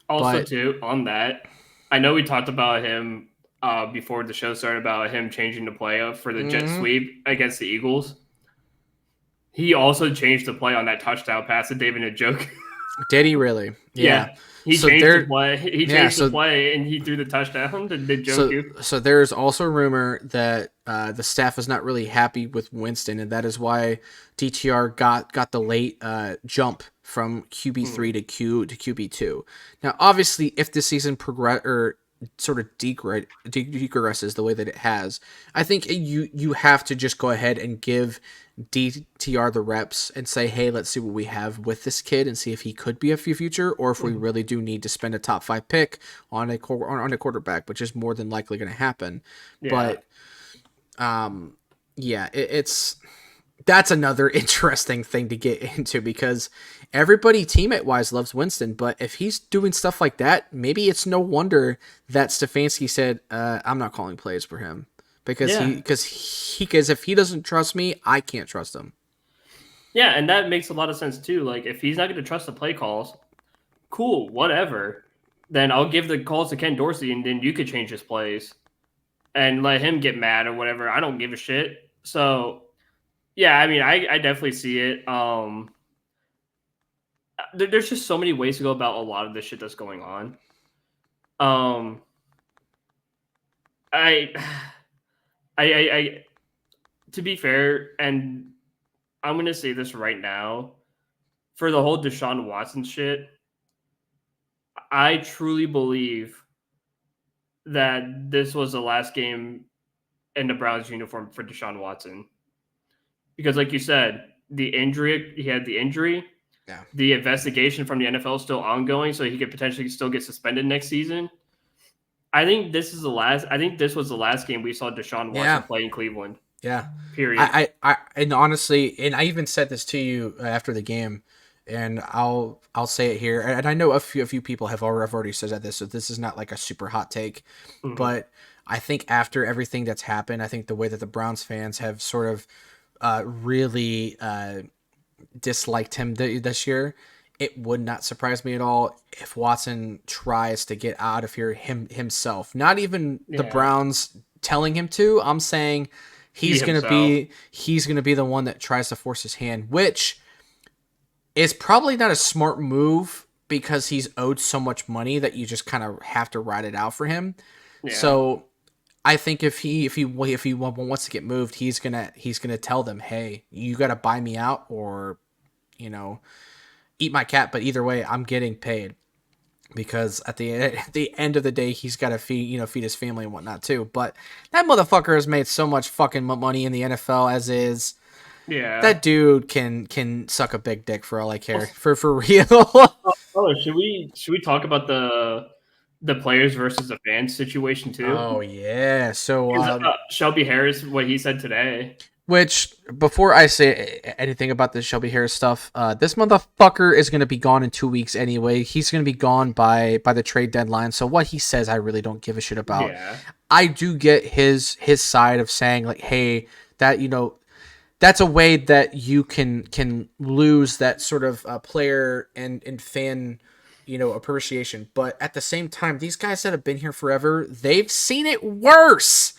Also, But too, on that, I know we talked about him before the show started about him changing the play up for the jet sweep against the Eagles. He also changed the play on that touchdown pass to David Njoku. did he really? Yeah. He So changed there- the play. He changed the play, and he threw the touchdown to Njoku. So there's also a rumor that the staff is not really happy with Winston, and that is why DTR got the late jump from QB3 to QB2. Now, obviously, if the season progress or sort of decregresses the way that it has, I think you have to just go ahead and give DTR the reps and say, hey, let's see what we have with this kid and see if he could be a future, or if we really do need to spend a top 5 pick on a quarterback, which is more than likely going to happen. Yeah. But it's that's another interesting thing to get into, because everybody teammate wise loves Winston, but if he's doing stuff like that, maybe it's no wonder that Stefanski said, I'm not calling plays for him, because if he doesn't trust me, I can't trust him. Yeah, and that makes a lot of sense too. Like, if he's not going to trust the play calls, cool, whatever. Then I'll give the calls to Ken Dorsey, and then you could change his plays and let him get mad or whatever. I don't give a shit. So, yeah, I mean, I definitely see it. There's just so many ways to go about a lot of this shit that's going on. I to be fair, and I'm going to say this right now, for the whole Deshaun Watson shit, I truly believe that this was the last game in the Browns uniform for Deshaun Watson. Because like you said, he had the injury. Yeah. The investigation from the NFL is still ongoing, so he could potentially still get suspended next season. I think this was the last game we saw Deshaun Watson play in Cleveland. Yeah. Period. And honestly, and I even said this to you after the game, and I'll say it here. And I know a few people have already said this, so this is not like a super hot take, Mhm. but I think after everything that's happened, I think the way that the Browns fans have sort of really disliked him this year, it would not surprise me at all if Watson tries to get out of here himself. Not even the Yeah. Browns telling him to. I'm saying He himself. he's gonna be the one that tries to force his hand, which is probably not a smart move because he's owed so much money that you just kind of have to ride it out for him. Yeah. So I think if he wants to get moved, he's gonna tell them, hey, you got to buy me out or you know eat my cat. But either way, I'm getting paid because at the end of the day, he's got to feed his family and whatnot too. But that motherfucker has made so much fucking money in the NFL as is. Yeah. That dude can suck a big dick for all I care. Also, For real. should we talk about the players versus the fans situation too? Oh yeah. So Because Shelby Harris, what he said today. which before I say anything about this Shelby Harris stuff, this motherfucker is going to be gone in 2 weeks anyway. He's going to be gone by the trade deadline. So what he says, I really don't give a shit about. Yeah. I do get his side of saying like, hey, that that's a way that you can lose that sort of player and fan appreciation. But at the same time, these guys that have been here forever, they've seen it worse.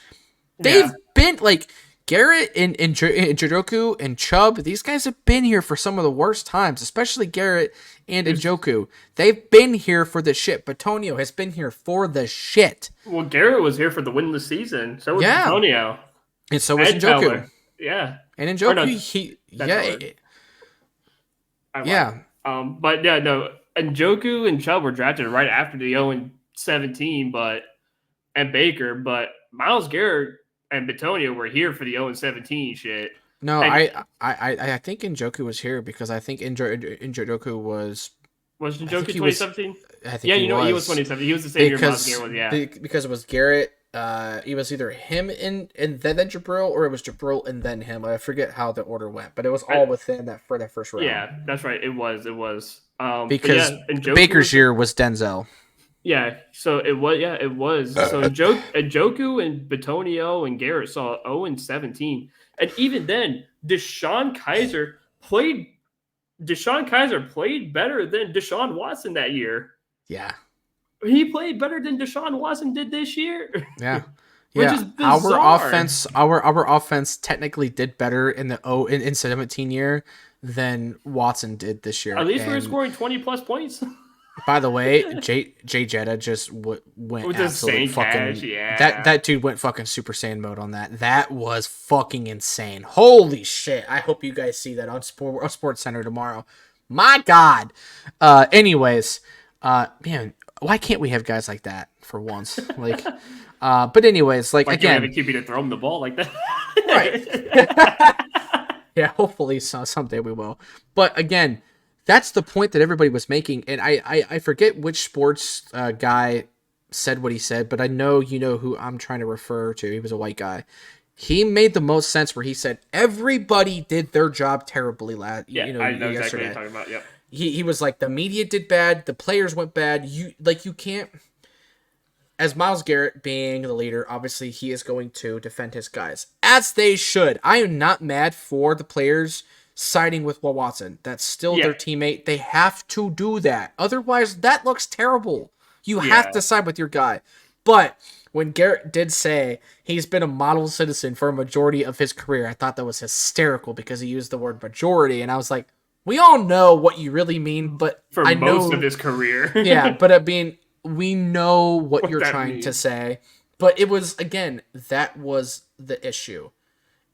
Yeah. They've been like Garrett and Njoku and Chubb. These guys have been here for some of the worst times, especially Garrett and Njoku. They've been here for the shit. Batonio has been here for the shit. Well, Garrett was here for the winless season. So was Yeah, Antonio and so was and Njoku. Teller. Yeah. And Or no, Njoku, he that's yeah Teller. I lied. yeah. But yeah, no. Njoku and Chubb were drafted right after the 0-17, and Baker, but Miles Garrett and Batonio were here for the 0-17 shit. No, And I think Njoku was here because I think Njoku was. was I think Njoku he was. 2017? I think Yeah, he he was was 2017. He was the same year Miles because Garrett was. Yeah. because it was Garrett. It was either him and then Jabril, or it was Jabril and then him. I forget how the order went, but it was all within that for that first round. Yeah, that's right. It was. Because but yeah, Njoku Baker's year was Denzel. Yeah, so it was. Yeah, it was. So Njoku and Batonio and Garrett saw 0-17, and even then, Deshaun Kaiser played. Deshaun Kaiser played better than Deshaun Watson that year. Yeah, He played better than Deshaun Watson did this year. yeah. Which Yeah, is bizarre. our offense technically did better in the in 17 year than Watson did this year. At least we were And scoring 20 plus points. by the way, Jay Jetta just went With the absolute same fucking cash, yeah. that dude went fucking Super Saiyan mode on that. That was fucking insane. Holy shit! I hope you guys see that on Sports Center tomorrow. My God. Anyways, man, why can't we have guys like that for once? Like, but anyways, like Like you have a again, QB to throw him the ball like that. right? Yeah, hopefully someday we will. But again, that's the point that everybody was making, and I forget which sports guy said what he said, but I know you know who I'm trying to refer to. He was a white guy. He made the most sense where he said everybody did their job terribly Yeah, I know exactly what you're talking about. Yep. He was like the media did bad, the players went bad. You can't. As Myles Garrett being the leader, obviously he is going to defend his guys as they should. I am not mad for the players siding with Will Watson. That's still their teammate. They have to do that. Otherwise, that looks terrible. You have to side with your guy. But when Garrett did say he's been a model citizen for a majority of his career, I thought that was hysterical because he used the word majority, and I was like, we all know what you really mean, but For I most know, of his career. yeah, but I mean, we know what you're that trying to means. say. But it was, again, that was the issue.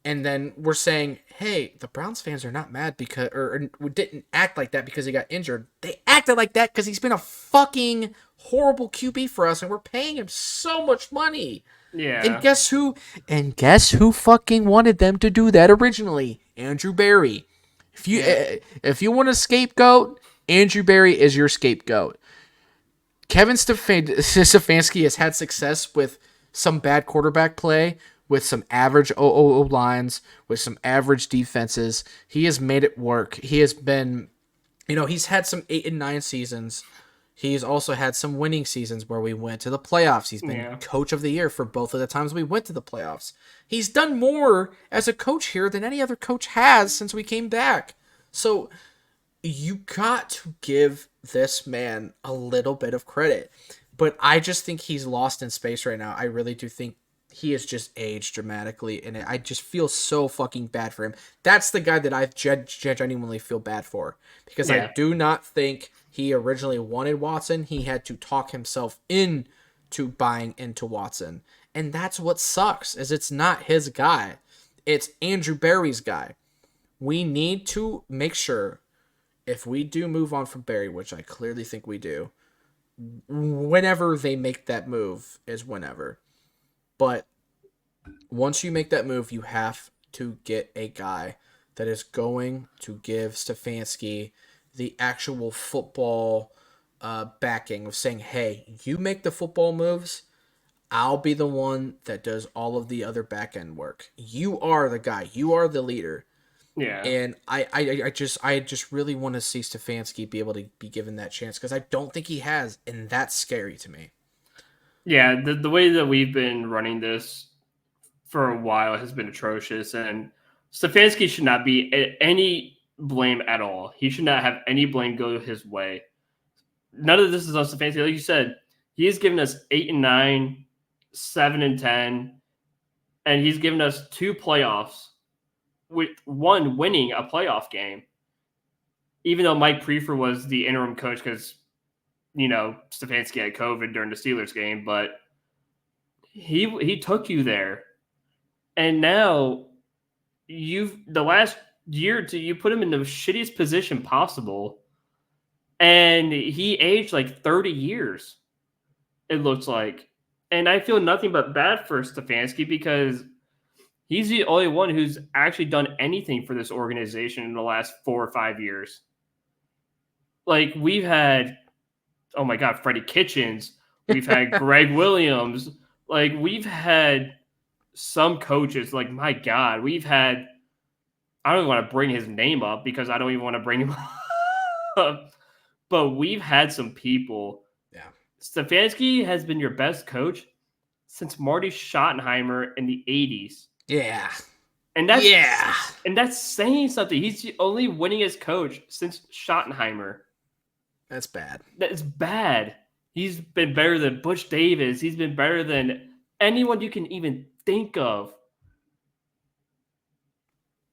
And then we're saying, hey, the Browns fans are not mad because, or didn't act like that because he got injured. They acted like that because he's been a fucking horrible QB for us, and we're paying him so much money. Yeah. And guess who? And guess who fucking wanted them to do that originally? Andrew Berry. If you want a scapegoat, Andrew Berry is your scapegoat. Kevin Stefanski has had success with some bad quarterback play, with some average OO lines, with some average defenses. He has made it work. He has been, he's had some 8 and 9 seasons. He's also had some winning seasons where we went to the playoffs. He's been Yeah. coach of the year for both of the times we went to the playoffs. He's done more as a coach here than any other coach has since we came back. So you got to give this man a little bit of credit. But I just think he's lost in space right now. I really do think he has just aged dramatically, and I just feel so fucking bad for him. That's the guy that I genuinely feel bad for, because I Yeah. do not think he originally wanted Watson. He had to talk himself into buying into Watson, and that's what sucks. Is it's not his guy, it's Andrew Berry's guy. We need to make sure, if we do move on from Berry, which I clearly think we do, whenever they make that move is whenever. But once you make that move, you have to get a guy that is going to give Stefanski the actual football backing of saying, hey, you make the football moves, I'll be the one that does all of the other back end work. You are the guy. You are the leader. Yeah. And I just really want to see Stefanski be able to be given that chance, because I don't think he has, and that's scary to me. Yeah. The way that we've been running this for a while has been atrocious, and Stefanski should not be any blame at all. He should not have any blame go his way. None of this is on Stefanski. Like you said, he has given us 8 and 9, 7 and 10, and he's given us 2 playoffs, with one winning a playoff game. Even though Mike Prefer was the interim coach because Stefanski had COVID during the Steelers game, but he took you there. And now the last year or two, you put him in the shittiest position possible. And he aged like 30 years, it looks like. And I feel nothing but bad for Stefanski, because he's the only one who's actually done anything for this organization in the last 4 or 5 years. Like, we've had, oh my God, Freddie Kitchens. We've had Greg Williams. Like, we've had some coaches, like, my God, we've had, I don't even want to bring his name up because I don't even want to bring him up, but we've had some people. Yeah. Stefanski has been your best coach since Marty Schottenheimer in the 80s. Yeah. And that's saying something. He's the only winningest coach since Schottenheimer. That's bad. That is bad. He's been better than Butch Davis. He's been better than anyone you can even think of.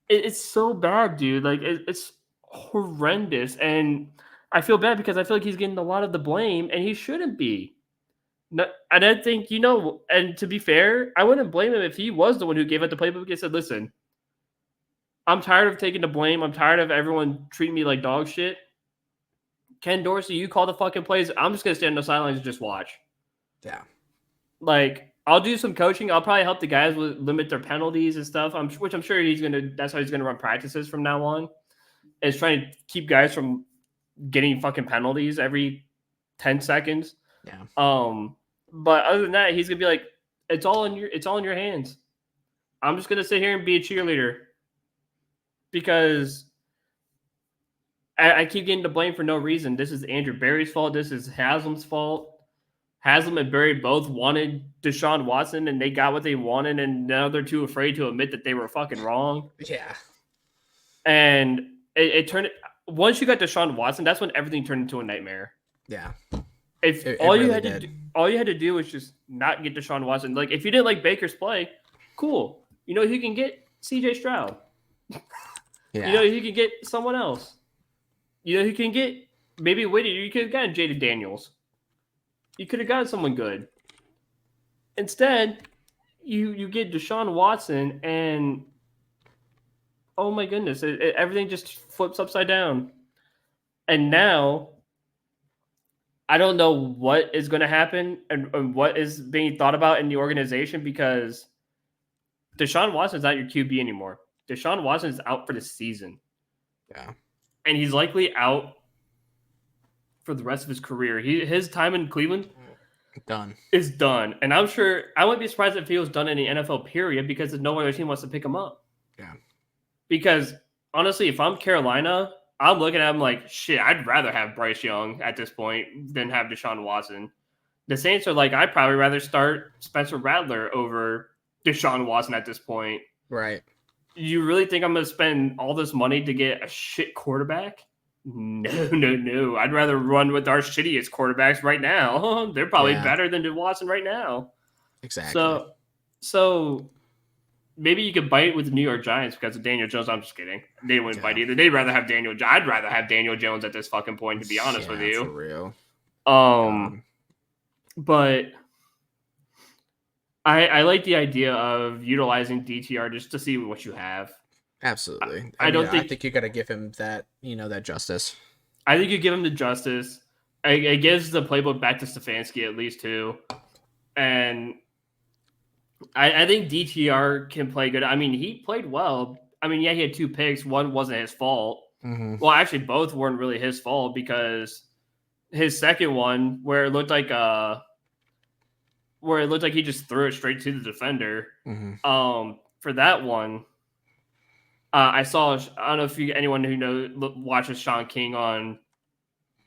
It's so bad, dude. Like, it's horrendous. And I feel bad because I feel like he's getting a lot of the blame, and he shouldn't be. No, and I think, and to be fair, I wouldn't blame him if he was the one who gave out the playbook and said, listen, I'm tired of taking the blame. I'm tired of everyone treating me like dog shit. Ken Dorsey, you call the fucking plays. I'm just going to stand on the sidelines and just watch. Yeah. Like, I'll do some coaching. I'll probably help the guys limit their penalties and stuff, which I'm sure that's how he's going to run practices from now on, is trying to keep guys from getting fucking penalties every 10 seconds. Yeah. But other than that, he's going to be like, it's all in your hands. I'm just going to sit here and be a cheerleader because I keep getting the blame for no reason. This is Andrew Berry's fault. This is Haslam's fault. Haslam and Berry both wanted Deshaun Watson, and they got what they wanted, and now they're too afraid to admit that they were fucking wrong. Yeah. And it turned – once you got Deshaun Watson, that's when everything turned into a nightmare. Yeah. All you had to do was just not get Deshaun Watson. Like, if you didn't like Baker's play, cool. You can get CJ Stroud. Yeah. You can get someone else. You can get maybe Whitty. You could have gotten Jaden Daniels. You could have gotten someone good. Instead, you get Deshaun Watson, and oh my goodness, everything just flips upside down. And now, I don't know what is going to happen and what is being thought about in the organization, because Deshaun Watson's not your QB anymore. Deshaun Watson is out for the season. Yeah. And he's likely out for the rest of his career. His time in Cleveland Done. is done. And I'm sure I wouldn't be surprised if he was done in the NFL period because no other team wants to pick him up. Yeah. Because honestly, if I'm Carolina, I'm looking at him like, shit, I'd rather have Bryce Young at this point than have Deshaun Watson. The Saints are like, I'd probably rather start Spencer Rattler over Deshaun Watson at this point. Right. You really think I'm going to spend all this money to get a shit quarterback? No. I'd rather run with our shittiest quarterbacks right now. They're probably better than Watson right now. Exactly. So maybe you could bite with the New York Giants because of Daniel Jones. I'm just kidding. They wouldn't bite either. They'd rather have Daniel. I'd rather have Daniel Jones at this fucking point, to be honest with you. For real. But I like the idea of utilizing DTR just to see what you have. Absolutely. I think you got to give him that, that justice. I think you give him the justice. It gives the playbook back to Stefanski at least too, and I think DTR can play good. I mean, he played well. I mean, yeah, he had 2 picks. One wasn't his fault. Mm-hmm. Well, actually, both weren't really his fault because his second one, where it looked like he just threw it straight to the defender. Mm-hmm. For that one, I saw. I don't know if anyone who watches Sean King on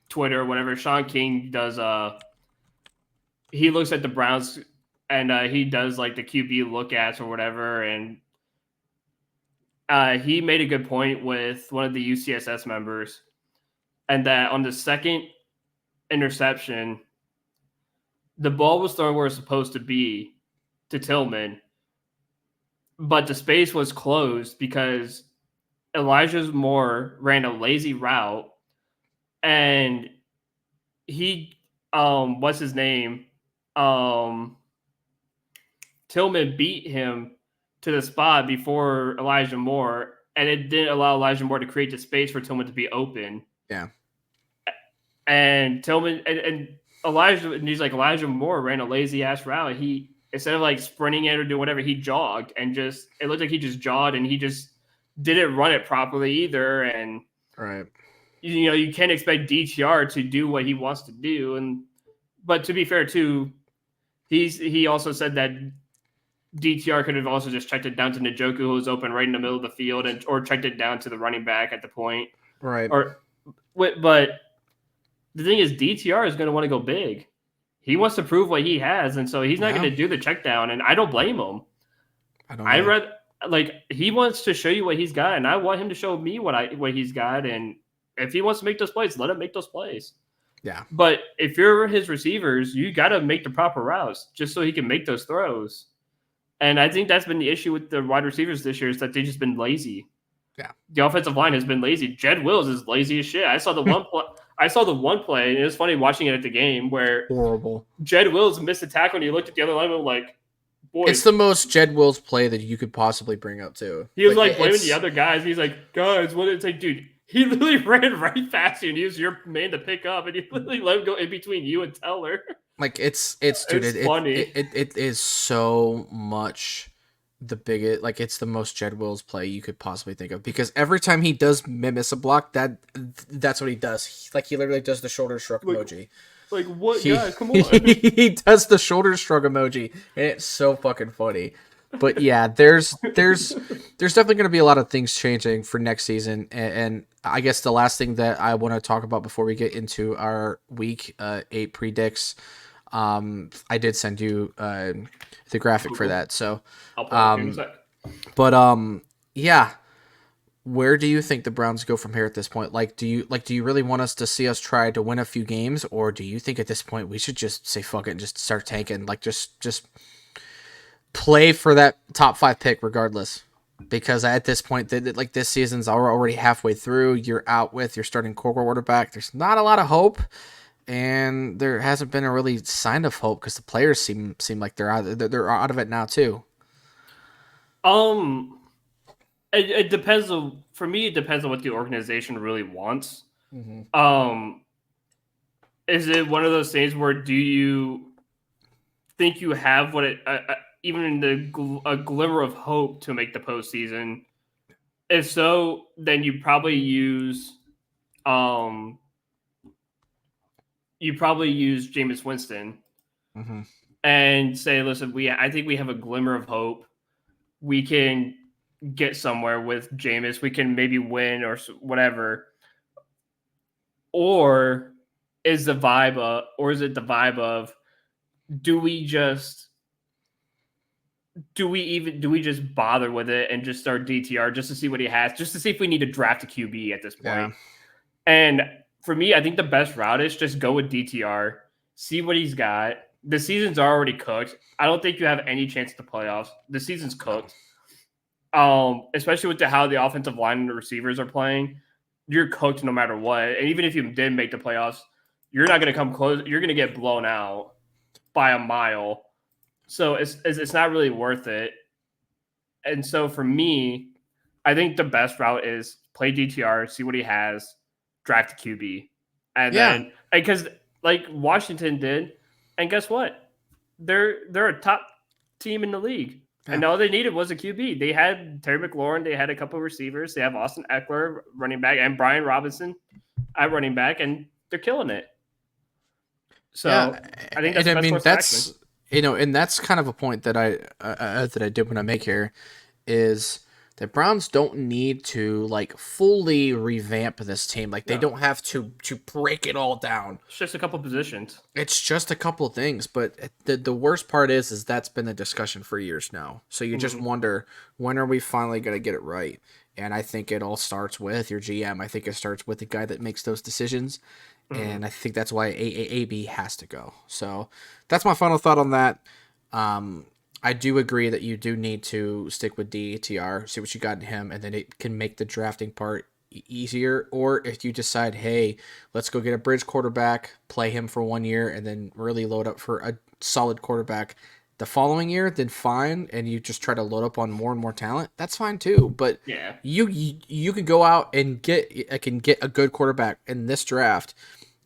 Twitter or whatever. Sean King does. He looks at the Browns and he does like the QB look ats or whatever, and he made a good point with one of the UCSS members, and that on the second interception, the ball was thrown where it's supposed to be to Tillman, but the space was closed because Elijah Moore ran a lazy route, and he what's his name? Tillman beat him to the spot before Elijah Moore, and it didn't allow Elijah Moore to create the space for Tillman to be open. Yeah. And Tillman and Elijah Moore ran a lazy ass route. He, instead of like sprinting it or doing whatever, he jogged and it looked like he just jogged and he just didn't run it properly either. And right, you can't expect DTR to do what he wants to do. But to be fair too, he also said that DTR could have also just checked it down to Njoku, who was open right in the middle of the field, or checked it down to the running back at the point. Right. But the thing is, DTR is going to want to go big. He wants to prove what he has, and so he's not going to do the check down, and I don't blame him. He wants to show you what he's got, and I want him to show me what he's got, and if he wants to make those plays, let him make those plays. Yeah. But if you're his receivers, you got to make the proper routes just so he can make those throws. And I think that's been the issue with the wide receivers this year is that they've just been lazy. Yeah. The offensive line has been lazy. Jed Wills is lazy as shit. I saw the one play, and it was funny watching it at the game where horrible. Jed Wills missed a tackle, and he looked at the other lineman like, boy. It's the most Jed Wills play that you could possibly bring up too. He was like blaming the other guys. And he's like, guys, what? It's like, dude, he literally ran right past you, and he was your man to pick up, and he literally let him go in between you and Teller. Like it's funny. It is so much the biggest. Like it's the most Jed Wills play you could possibly think of because every time he does miss a block, that's what he does. He literally does the shoulder shrug emoji. Like what, guys? Come on. He does the shoulder shrug emoji, and it's so fucking funny. But yeah, there's definitely going to be a lot of things changing for next season, and I guess the last thing that I want to talk about before we get into our week 8 predicts. I did send you the graphic for that. So, yeah. Where do you think the Browns go from here at this point? Do you really want us to see us try to win a few games, or do you think at this point we should just say fuck it and just start tanking? Just play for that top 5 pick regardless. Because at this point, this season's already halfway through. You're starting quarterback. There's not a lot of hope. And there hasn't been a really sign of hope because the players seem like they're out of it now too. It depends on, for me, it depends on what the organization really wants. Mm-hmm. Is it one of those things where do you think you have what even a glimmer of hope to make the postseason? If so, then you probably use Jameis Winston. Mm-hmm. and say, listen, I think we have a glimmer of hope. We can get somewhere with Jameis. We can maybe win or whatever. Or is the vibe or is it the vibe of do we just do we just bother with it and just start DTR just to see what he has, just to see if we need to draft a QB at this Yeah. point? And for me, I think the best route is just go with DTR, see what he's got. The season's already cooked. I don't think you have any chance at the playoffs. The season's cooked. Especially with how the offensive line and the receivers are playing, you're cooked no matter what. And even if you did make the playoffs, you're not going to come close. You're going to get blown out by a mile. So it's not really worth it. And so for me, I think the best route is play DTR, see what he has, draft a QB, and Yeah. then because like Washington did, and guess what? They're a top team in the league. Yeah. And all they needed was a QB. They had Terry McLaurin. They had a couple of receivers. They have Austin Eckler, running back, and Brian Robinson at running back, and they're killing it. So Yeah. I think that's the best course of action. And that's kind of a point that I did want to make here is the Browns don't need to like fully revamp this team. Like they No. don't have to break it all down. It's just a couple positions. It's just a couple things, but the worst part is that's been the discussion for years now. So you just wonder, when are we finally going to get it right? And I think it all starts with your GM. I think it starts with the guy that makes those decisions. And I think that's why AB has to go. So that's my final thought on that. I do agree that you do need to stick with DTR, see what you got in him, and then it can make the drafting part easier. Or if you decide, hey, let's go get a bridge quarterback, play him for 1 year, and then really load up for a solid quarterback the following year, then fine. And you just try to load up on more and more talent. That's fine too. But Yeah. you can go out and get a good quarterback in this draft,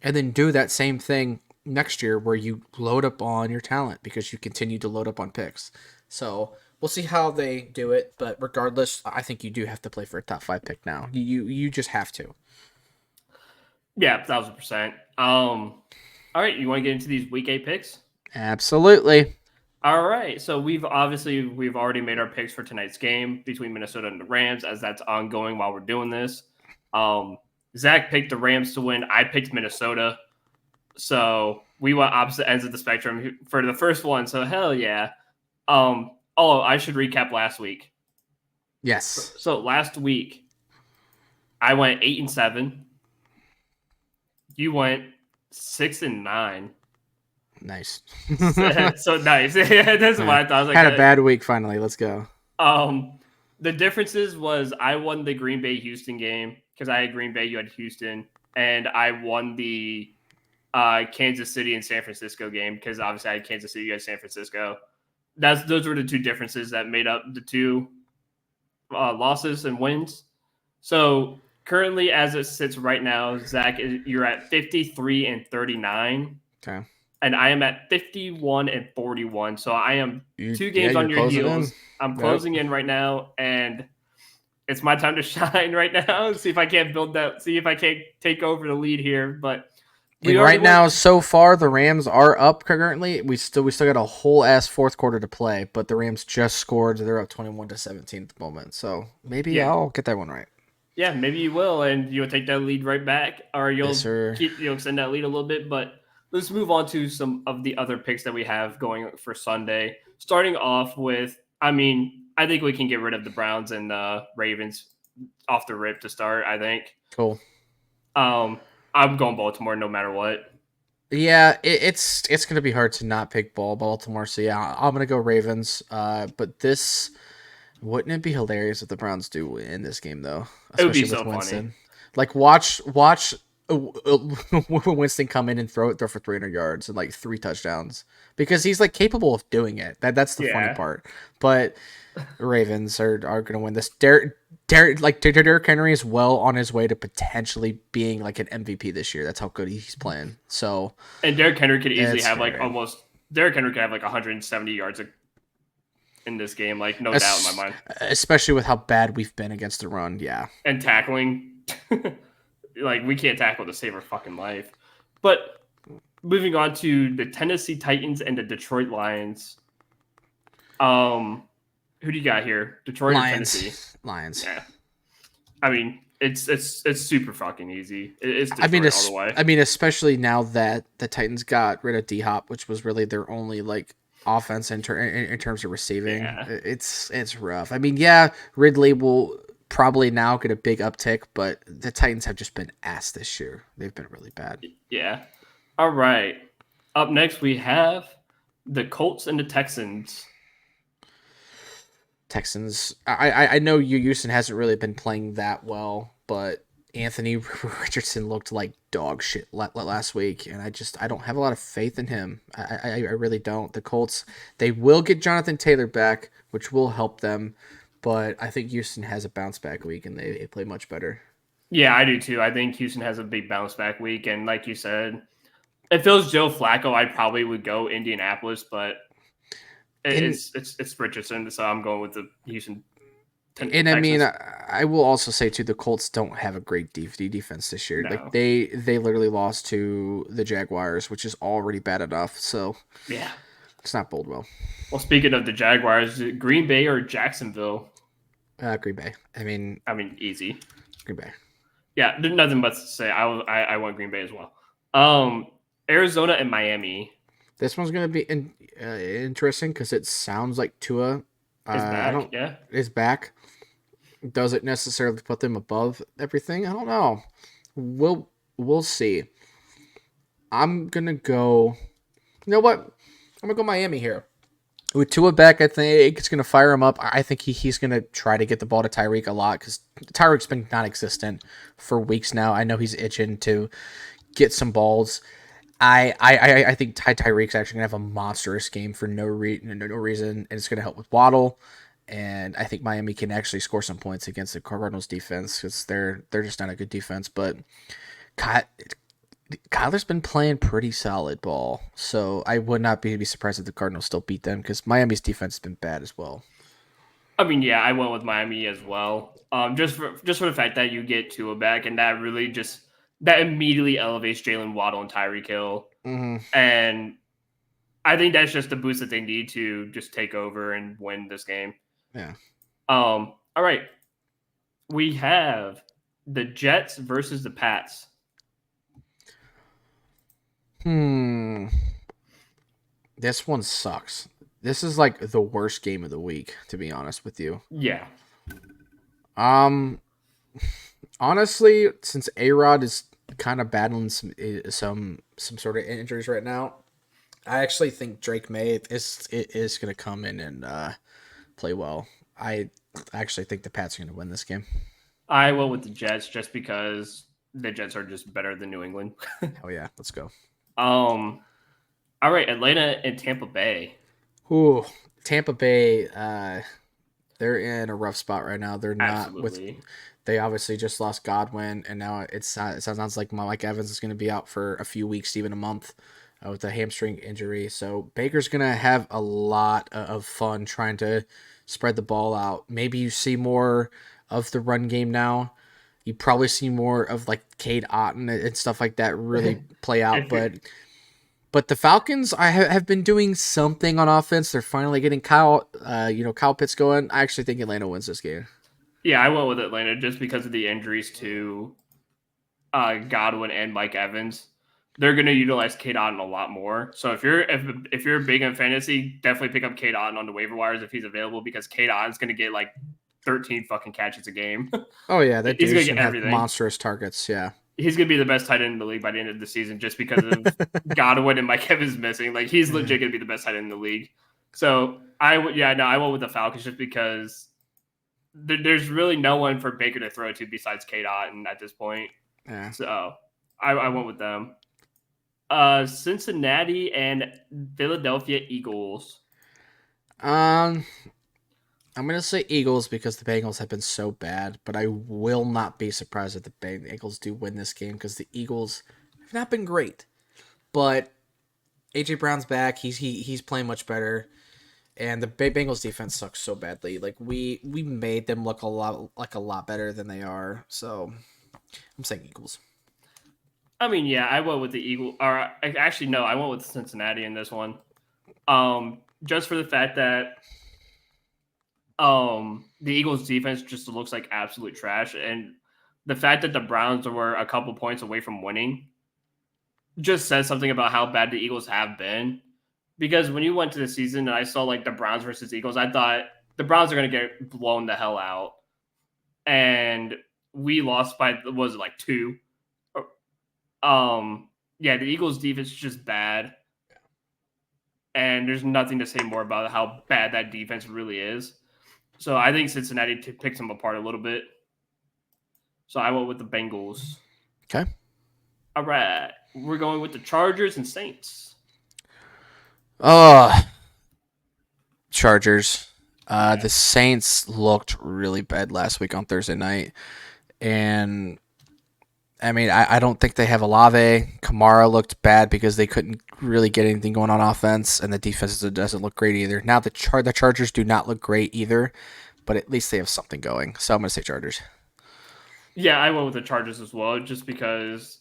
and then do that same thing next year where you load up on your talent because you continue to load up on picks. So we'll see how they do it, but regardless, I think you do have to play for a top 5 pick now. You just have to. Yeah, 1,000%. All right, you want to get into these week 8 picks? Absolutely. All right, so we've already made our picks for tonight's game between Minnesota and the Rams, as that's ongoing while we're doing this. Zach picked the Rams to win. I picked Minnesota. So we went opposite ends of the spectrum for the first one. So hell yeah. I should recap last week. Yes. So last week, I went 8-7. You went 6-9. Nice. So nice. That's what I thought. I was like, had a bad week finally. Let's go. The differences was I won the Green Bay Houston game because I had Green Bay, you had Houston, and I won the Kansas City and San Francisco game because obviously I had Kansas City, you had San Francisco. Those were the two differences that made up the two losses and wins. So currently, as it sits right now, Zach, you're at 53-39. Okay. And I am at 51-41. So I am 2 games on your heels. I'm closing in right now, and it's my time to shine right now. See if I can't take over the lead here. But right now, so far, the Rams are up currently. We still got a whole ass fourth quarter to play, but the Rams just scored. They're up 21-17 at the moment. So maybe I'll get that one right. Yeah, maybe you will, and you'll take that lead right back, or you'll extend that lead a little bit. But let's move on to some of the other picks that we have going for Sunday. Starting off with, I think we can get rid of the Browns and the Ravens off the rip to start, I think. Cool. I'm going Baltimore no matter what. Yeah, it's going to be hard to not pick Baltimore. So, yeah, I'm going to go Ravens. But this, wouldn't it be hilarious if the Browns do win this game, though? Especially it would be so Winston. Funny. Like, watch Winston come in and throw for 300 yards and like 3 touchdowns because he's like capable of doing it. That's the funny part. But Ravens are going to win this. Derrick Henry is well on his way to potentially being like an MVP this year. That's how good he's playing. So, and Derrick Henry could easily have Derrick Henry could have like 170 yards in this game, like no doubt in my mind. Especially with how bad we've been against the run, yeah. And tackling. Like, we can't tackle to save our fucking life. But moving on to the Tennessee Titans and the Detroit Lions. Who do you got here? Detroit or Tennessee? Lions. Yeah. I mean, it's super fucking easy. It's I mean, Detroit all the way. especially now that the Titans got rid of D Hop, which was really their only like offense in terms of receiving. Yeah. It's rough. I mean, yeah, Ridley will probably now get a big uptick, but the Titans have just been ass this year. They've been really bad. Yeah. All right. Up next, we have the Colts and the Texans. Texans. I know Houston hasn't really been playing that well, but Anthony Richardson looked like dog shit last week, and I don't have a lot of faith in him. I really don't. The Colts, they will get Jonathan Taylor back, which will help them, but I think Houston has a bounce back week and they play much better. Yeah, I do too. I think Houston has a big bounce back week, and like you said, if it was Joe Flacco, I probably would go Indianapolis, but it's Richardson, so I'm going with the Houston. And Texans. I mean, I will also say too, the Colts don't have a great defense this year. No. Like they literally lost to the Jaguars, which is already bad enough. So yeah, it's not bold well. Well, speaking of the Jaguars, Green Bay or Jacksonville? Green Bay. I mean, easy. Green Bay. Yeah, there's nothing but to say. I want Green Bay as well. Arizona and Miami. This one's gonna be interesting because it sounds like Tua is back. Does it necessarily put them above everything? I don't know. We'll see. I'm gonna go. You know what? I'm gonna go Miami here. With Tua back, I think it's gonna fire him up. I think he's gonna try to get the ball to Tyreek a lot because Tyreek's been non-existent for weeks now. I know he's itching to get some balls. I think Tyreek's actually gonna have a monstrous game for no reason, and it's gonna help with Waddle. And I think Miami can actually score some points against the Cardinals defense because they're just not a good defense. But Kyler's been playing pretty solid ball, so I would not be surprised if the Cardinals still beat them because Miami's defense has been bad as well. I mean, yeah, I went with Miami as well. Just for the fact that you get Tua back, and that really that immediately elevates Jalen Waddle and Tyreek Hill, and I think that's just the boost that they need to just take over and win this game. Yeah. All right. We have the Jets versus the Pats. This one sucks. This is like the worst game of the week, to be honest with you. Yeah. Honestly, since A-Rod is kind of battling some sort of injuries right now, I actually think Drake May is going to come in and play well. I actually think the Pats are going to win this game. I went with the Jets just because the Jets are just better than New England. Oh yeah, let's go. All right, Atlanta and Tampa Bay. Ooh, Tampa Bay. They're in a rough spot right now. They're not Absolutely. with. They obviously just lost Godwin, and now it sounds like Mike Evans is going to be out for a few weeks, even a month, with a hamstring injury. So Baker's going to have a lot of fun trying to spread the ball out. Maybe you see more of the run game now. You probably see more of like Cade Otton and stuff like that really play out. But the Falcons have been doing something on offense. They're finally getting Kyle Pitts going. I actually think Atlanta wins this game. Yeah, I went with Atlanta just because of the injuries to Godwin and Mike Evans. They're going to utilize Cade Otton a lot more. So if you're big in fantasy, definitely pick up Cade Otton on the waiver wires if he's available because Cade Otton's going to get like 13 fucking catches a game. Oh yeah, that he's dude's going to get everything. Monstrous targets. Yeah, he's going to be the best tight end in the league by the end of the season just because of Godwin and Mike Evans missing. Like he's legit going to be the best tight end in the league. So I went with the Falcons just because there's really no one for Baker to throw to besides Cade Otton at this point. Yeah. So I went with them. Cincinnati and Philadelphia Eagles. I'm going to say Eagles because the Bengals have been so bad, but I will not be surprised if the Bengals do win this game because the Eagles have not been great. But AJ Brown's back. He's playing much better. And the Bengals defense sucks so badly. Like we made them look a lot better than they are. So I'm saying Eagles. I mean, yeah, I went with the Eagle. Or actually, no, I went with Cincinnati in this one. Just for the fact that the Eagles defense just looks like absolute trash, and the fact that the Browns were a couple points away from winning just says something about how bad the Eagles have been. Because when you went to the season and I saw like the Browns versus Eagles, I thought the Browns are going to get blown the hell out, and we lost by was it like two? Yeah, the Eagles defense is just bad, and there's nothing to say more about how bad that defense really is. So I think Cincinnati picks them apart a little bit. So I went with the Bengals. Okay. All right, we're going with the Chargers and Saints. Oh, Chargers. Yeah. The Saints looked really bad last week on Thursday night, and I mean, I don't think they have Olave. Kamara looked bad because they couldn't really get anything going on offense, and the defense doesn't look great either. Now the Chargers do not look great either, but at least they have something going. So I'm going to say Chargers. Yeah, I went with the Chargers as well, just because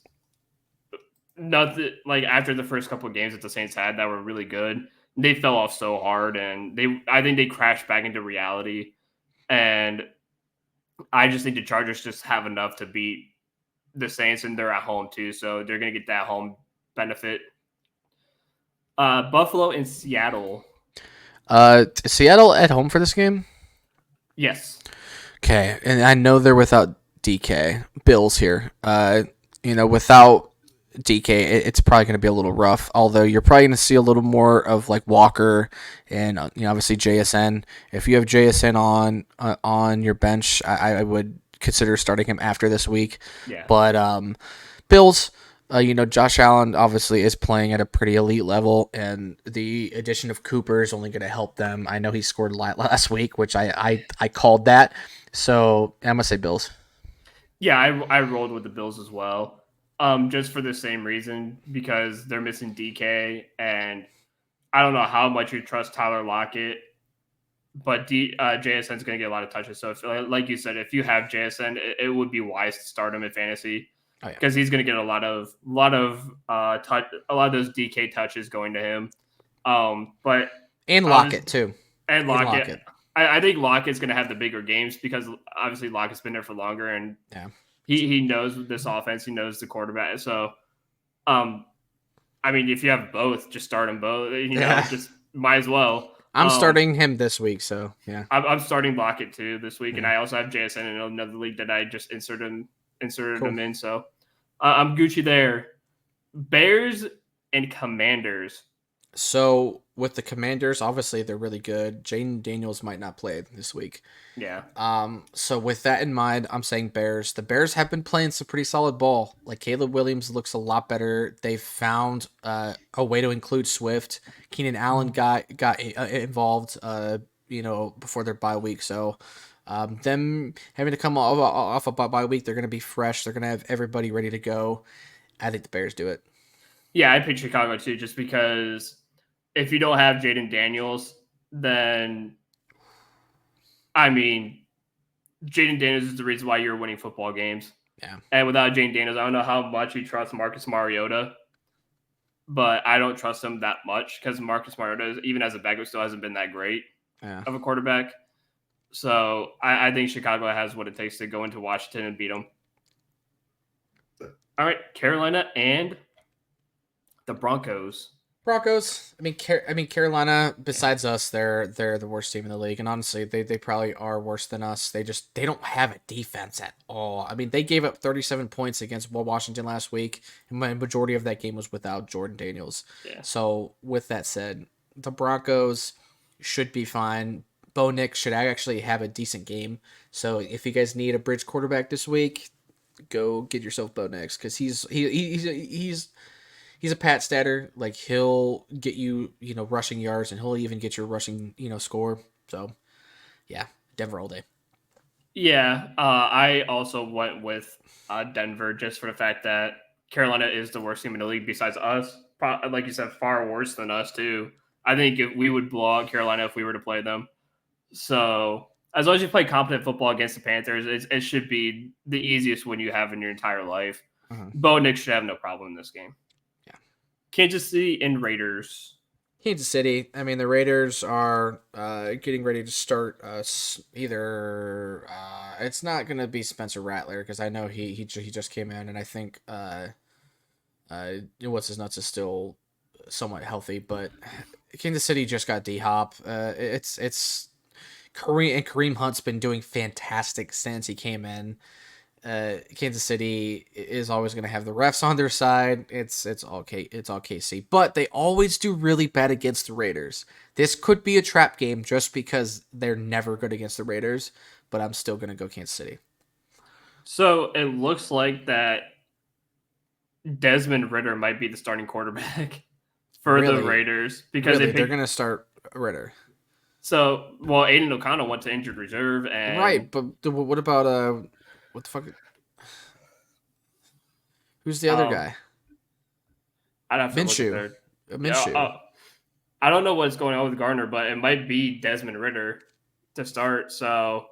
nothing like after the first couple of games that the Saints had that were really good, they fell off so hard, and I think they crashed back into reality, and I just think the Chargers just have enough to beat the Saints, and they're at home too, so they're gonna get that home benefit. Buffalo and Seattle. Seattle at home for this game. Yes. Okay, and I know they're without DK. Bills here. Without DK, it's probably going to be a little rough. Although you're probably going to see a little more of like Walker and obviously JSN. If you have JSN on your bench, I would consider starting him after this week. Yeah. But Bills. Josh Allen obviously is playing at a pretty elite level, and the addition of Cooper is only going to help them. I know he scored last week, which I called that. So I'm going to say Bills. Yeah, I rolled with the Bills as well. Just for the same reason, because they're missing DK, and I don't know how much you trust Tyler Lockett, but JSN's going to get a lot of touches. So, if, like you said, if you have JSN, it would be wise to start him in fantasy because he's going to get a lot of those DK touches going to him. But Lockett too. And Lockett. I think Lockett's going to have the bigger games because obviously Lockett's been there for longer, and he knows this offense. He knows the quarterback. So, I mean, if you have both, just start them both. Just might as well. I'm starting him this week, so yeah. I'm starting Lockett too this week, and I also have JSN in another league that I just inserted him in. So I'm Gucci there. Bears and Commanders. So with the Commanders, obviously they're really good. Jaden Daniels might not play this week. Yeah. So with that in mind, I'm saying Bears. The Bears have been playing some pretty solid ball. Like Caleb Williams looks a lot better. They've found a way to include Swift. Keenan Allen got involved. Before their bye week. So them having to come off a bye week, they're going to be fresh. They're going to have everybody ready to go. I think the Bears do it. Yeah, I picked Chicago too, just because if you don't have Jaden Daniels, then I mean, Jaden Daniels is the reason why you're winning football games. Yeah. And without Jaden Daniels, I don't know how much you trust Marcus Mariota, but I don't trust him that much because Marcus Mariota, even as a backup, still hasn't been that great of a quarterback. So I think Chicago has what it takes to go into Washington and beat them. All right, Carolina and the Broncos. I mean, Carolina. Besides us, they're the worst team in the league, and honestly, they probably are worse than us. They don't have a defense at all. I mean, they gave up 37 points against Washington last week, and the majority of that game was without Jordan Daniels. Yeah. So, with that said, the Broncos should be fine. Bo Nix should actually have a decent game. So, if you guys need a bridge quarterback this week, go get yourself Bo Nix because he's a Pat Statter. Like he'll get you, rushing yards, and he'll even get your rushing, score. So, yeah, Denver all day. Yeah, I also went with Denver just for the fact that Carolina is the worst team in the league besides us. Like you said, far worse than us too. I think we would blow out Carolina if we were to play them. So as long as you play competent football against the Panthers, it should be the easiest win you have in your entire life. Mhm. Bo Nix should have no problem in this game. Yeah. Kansas City and Raiders. Kansas City. I mean, the Raiders are getting ready to start either. It's not going to be Spencer Rattler because I know he just came in, and I think what's his nuts is still somewhat healthy, but Kansas City just got D Hop. It's Kareem Hunt's been doing fantastic since he came in. Kansas City is always going to have the refs on their side. It's all KC, but they always do really bad against the Raiders. This could be a trap game just because they're never good against the Raiders, but I'm still going to go Kansas City. So it looks like that Desmond Ritter might be the starting quarterback for the Raiders because they're going to start Ritter. So, well, Aiden O'Connell went to injured reserve, and right, but what about what the fuck? Who's the other guy? I'd have to Minshew. Minshew. Yeah, I don't know what's going on with Gardner, but it might be Desmond Ritter to start. So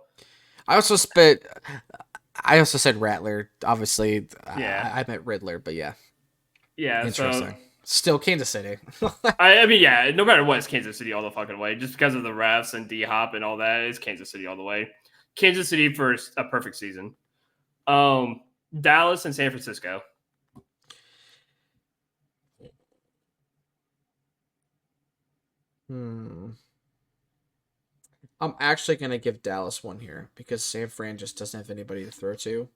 I also said Rattler. Obviously, yeah. I meant Riddler, but yeah. Yeah, interesting. So, still Kansas City. I mean, yeah, no matter what, it's Kansas City all the fucking way. Just because of the refs and D Hop and all that, it's Kansas City all the way. Kansas City for a perfect season. Dallas and San Francisco. I'm actually going to give Dallas one here because San Fran just doesn't have anybody to throw to.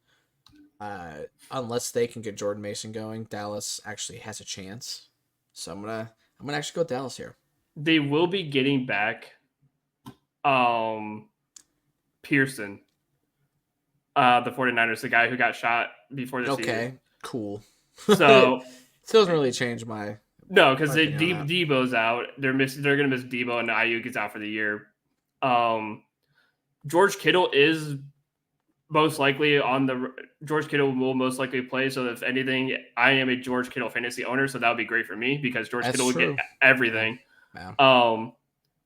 Unless they can get Jordan Mason going, Dallas actually has a chance. So I'm gonna actually go with Dallas here. They will be getting back Pearson, the 49ers, the guy who got shot before the season. Okay, cool. So it doesn't really change my. No, because Debo's out. They're gonna miss Debo, and Ayuk is out for the year. George Kittle is most likely George Kittle will most likely play. So if anything, I am a George Kittle fantasy owner, so that would be great for me because George Kittle would get everything. Yeah.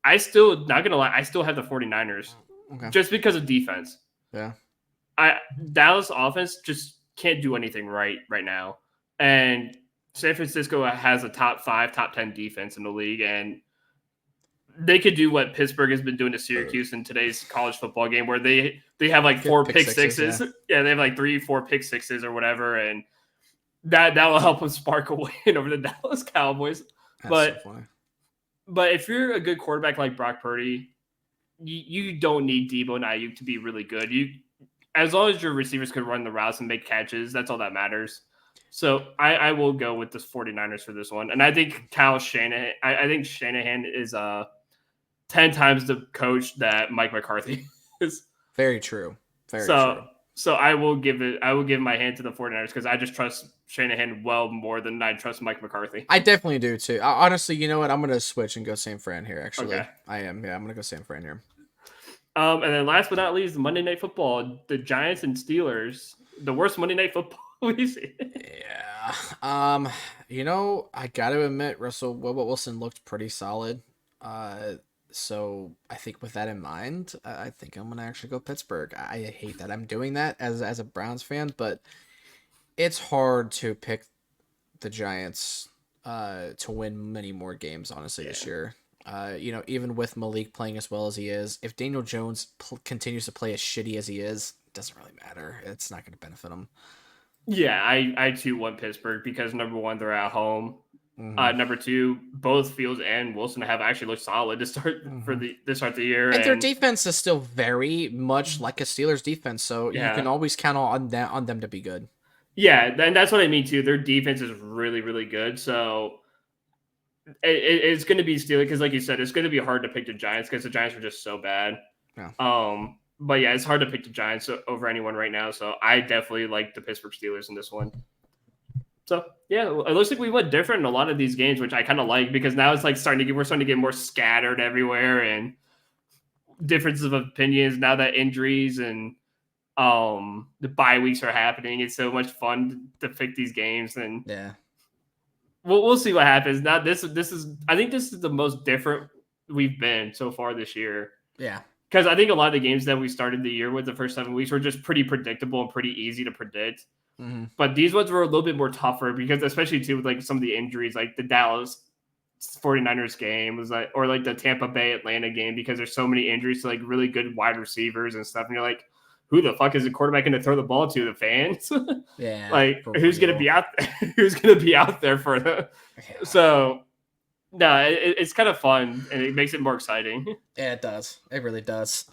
I still, not gonna lie, I still have the 49ers just because of defense. Yeah. Dallas offense just can't do anything right now, and San Francisco has a top 5, top 10 defense in the league, and they could do what Pittsburgh has been doing to Syracuse in today's college football game, where they have like 4 pick sixes. Yeah, they have like 3-4 pick sixes or whatever, and that will help them spark a win over the Dallas Cowboys. That's so funny. But if you're a good quarterback like Brock Purdy, you don't need Debo and Ayuk to be really good. As long as your receivers can run the routes and make catches, that's all that matters. So I will go with the 49ers for this one. And I think Kyle Shanahan, I think Shanahan is 10 times the coach that Mike McCarthy is. Very true. Very true. So I will give my hand to the 49ers because I just trust Shanahan well more than I trust Mike McCarthy. I definitely do too. Honestly, you know what? I'm going to switch and go San Fran here, actually. Okay. I am. Yeah, I'm going to go San Fran here. And then last but not least, Monday Night Football, the Giants and Steelers, the worst Monday Night Football we've seen. Yeah. You know, I got to admit, Russell Wilson looked pretty solid. So I think with that in mind, I think I'm going to actually go Pittsburgh. I hate that I'm doing that as a Browns fan, but it's hard to pick the Giants to win many more games, honestly, this year. Even with Malik playing as well as he is, if Daniel Jones continues to play as shitty as he is, it doesn't really matter. It's not going to benefit him. Yeah, I too want Pittsburgh because number one, they're at home. Mm-hmm. Number two, both Fields and Wilson have actually looked solid to start the year, and their defense is still very much like a Steelers defense, so you can always count on them to be good. Yeah, and that's what I mean too. Their defense is really, really good, so it's going to be Steelers because, like you said, it's going to be hard to pick the Giants because the Giants are just so bad. Yeah. But yeah, it's hard to pick the Giants over anyone right now. So I definitely like the Pittsburgh Steelers in this one. So yeah, it looks like we went different in a lot of these games, which I kind of like because now it's like we're starting to get more scattered everywhere and differences of opinions. Now that injuries and the bye weeks are happening, it's so much fun to pick these games and we'll see what happens. Now this is I think this is the most different we've been so far this year. Yeah. Because I think a lot of the games that we started the year with the first 7 weeks were just pretty predictable and pretty easy to predict. Mm-hmm. But these ones were a little bit more tougher because especially too with like some of the injuries, like the Dallas 49ers game was like, or like the Tampa Bay Atlanta game, because there's so many injuries to like really good wide receivers and stuff. And you're like, who the fuck is the quarterback going to throw the ball to? The fans? Yeah. Like for who's going to real. be out who's going to be out there for the, Yeah. so no, it's kind of fun and it makes it more exciting. Yeah, it does. It really does.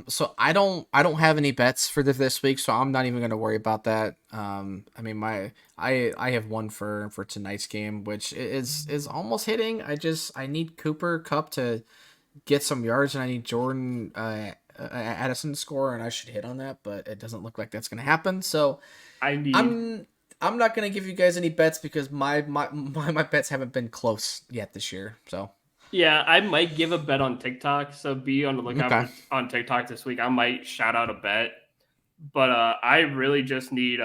So I don't have any bets for this week, so I'm not even gonna worry about that. I mean I have one for tonight's game, which is almost hitting. I need Cooper Cup to get some yards, and I need Jordan Addison to score, and I should hit on that, but it doesn't look like that's gonna happen. So I need I'm not gonna give you guys any bets because my bets haven't been close yet this year. So Yeah, I might give a bet on TikTok, so be on the lookout okay. on TikTok this week. I might shout out a bet, but I really just need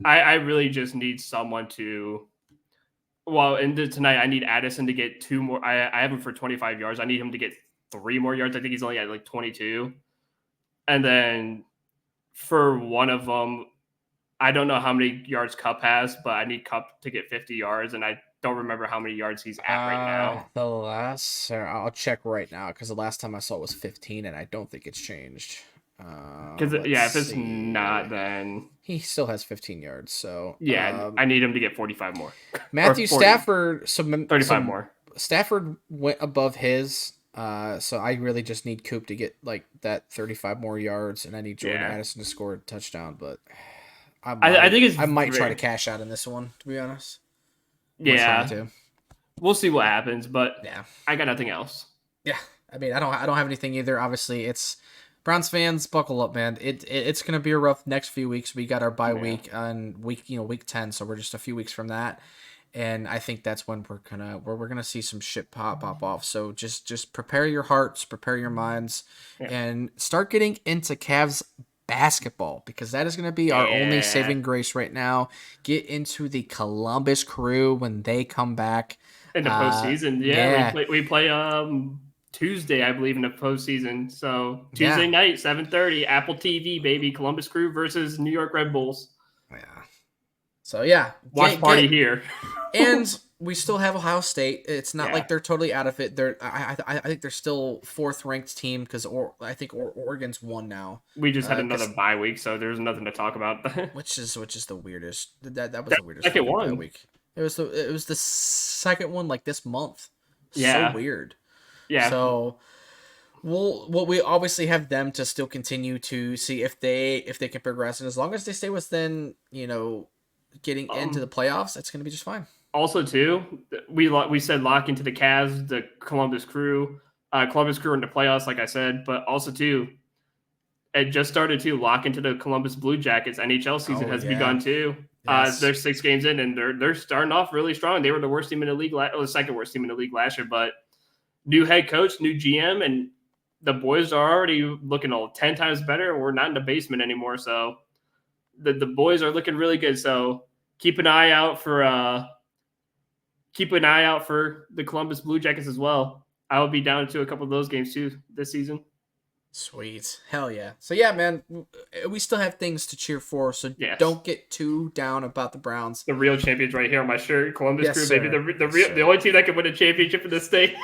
I really just need someone to. Well, into tonight, I need Addison to get two more. I have him for 25 yards. I need him to get 3 more yards. I think he's only at like 22. And then for one of them, I don't know how many yards Cup has, but I need Cup to get 50 yards, and I don't remember how many yards he's at right now. The last, I'll check right now because the last time I saw it was 15, and I don't think it's changed. Because Let's if it's see. not, then He still has 15 yards. So yeah, I need him to get 45 more. Matthew or 40, Stafford, 35 more. Stafford went above his. So I really just need Coop to get like that 35 more yards, and I need Jordan Addison to score a touchdown. But I think I might try to cash out in this one, to be honest. Yeah, we'll see what happens, but yeah, I got nothing else. Yeah, I mean, I don't have anything either. Obviously, it's Browns fans, buckle up, man. It's gonna be a rough next few weeks. We got our bye week on week 10, so we're just a few weeks from that, and I think that's when we're gonna see some shit pop off. So just prepare your hearts, prepare your minds, and start getting into Cavs basketball, because that is going to be our only saving grace right now. Get into the Columbus Crew when they come back in the postseason. We play Tuesday, I believe, in the postseason. So Tuesday night, 7:30, Apple TV, baby. Columbus Crew versus New York Red Bulls. Yeah. So yeah, watch party here. And we still have Ohio State. It's not like they're totally out of it. I think they're still 4th ranked team, because I think Oregon's 1 now. We just had another bye week, so there's nothing to talk about. which is the weirdest. That was the weirdest second one. Bye week. It was the second one like this month. Yeah. So weird. Yeah. So we obviously have them to still continue to see if they can progress, and as long as they stay within, getting into the playoffs, it's going to be just fine. Also, too, we said lock into the Cavs, the Columbus Crew into playoffs, like I said, but also too, it just started to lock into the Columbus Blue Jackets. NHL season has begun too. Yes. They're 6 games in, and they're starting off really strong. They were the worst team in the league, the second worst team in the league last year, but new head coach, new GM, and the boys are already looking 10 times better. We're not in the basement anymore, so the boys are looking really good. So keep an eye out for the Columbus Blue Jackets as well. I will be down to a couple of those games too this season. Sweet. Hell yeah. So yeah, man, we still have things to cheer for, so don't get too down about the Browns. The real champions right here on my shirt. Columbus Crew, baby. The only team that can win a championship in this state.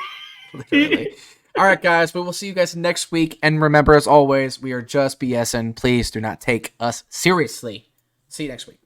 Literally. All right, guys, but we'll see you guys next week. And remember, as always, we are just BSing. Please do not take us seriously. See you next week.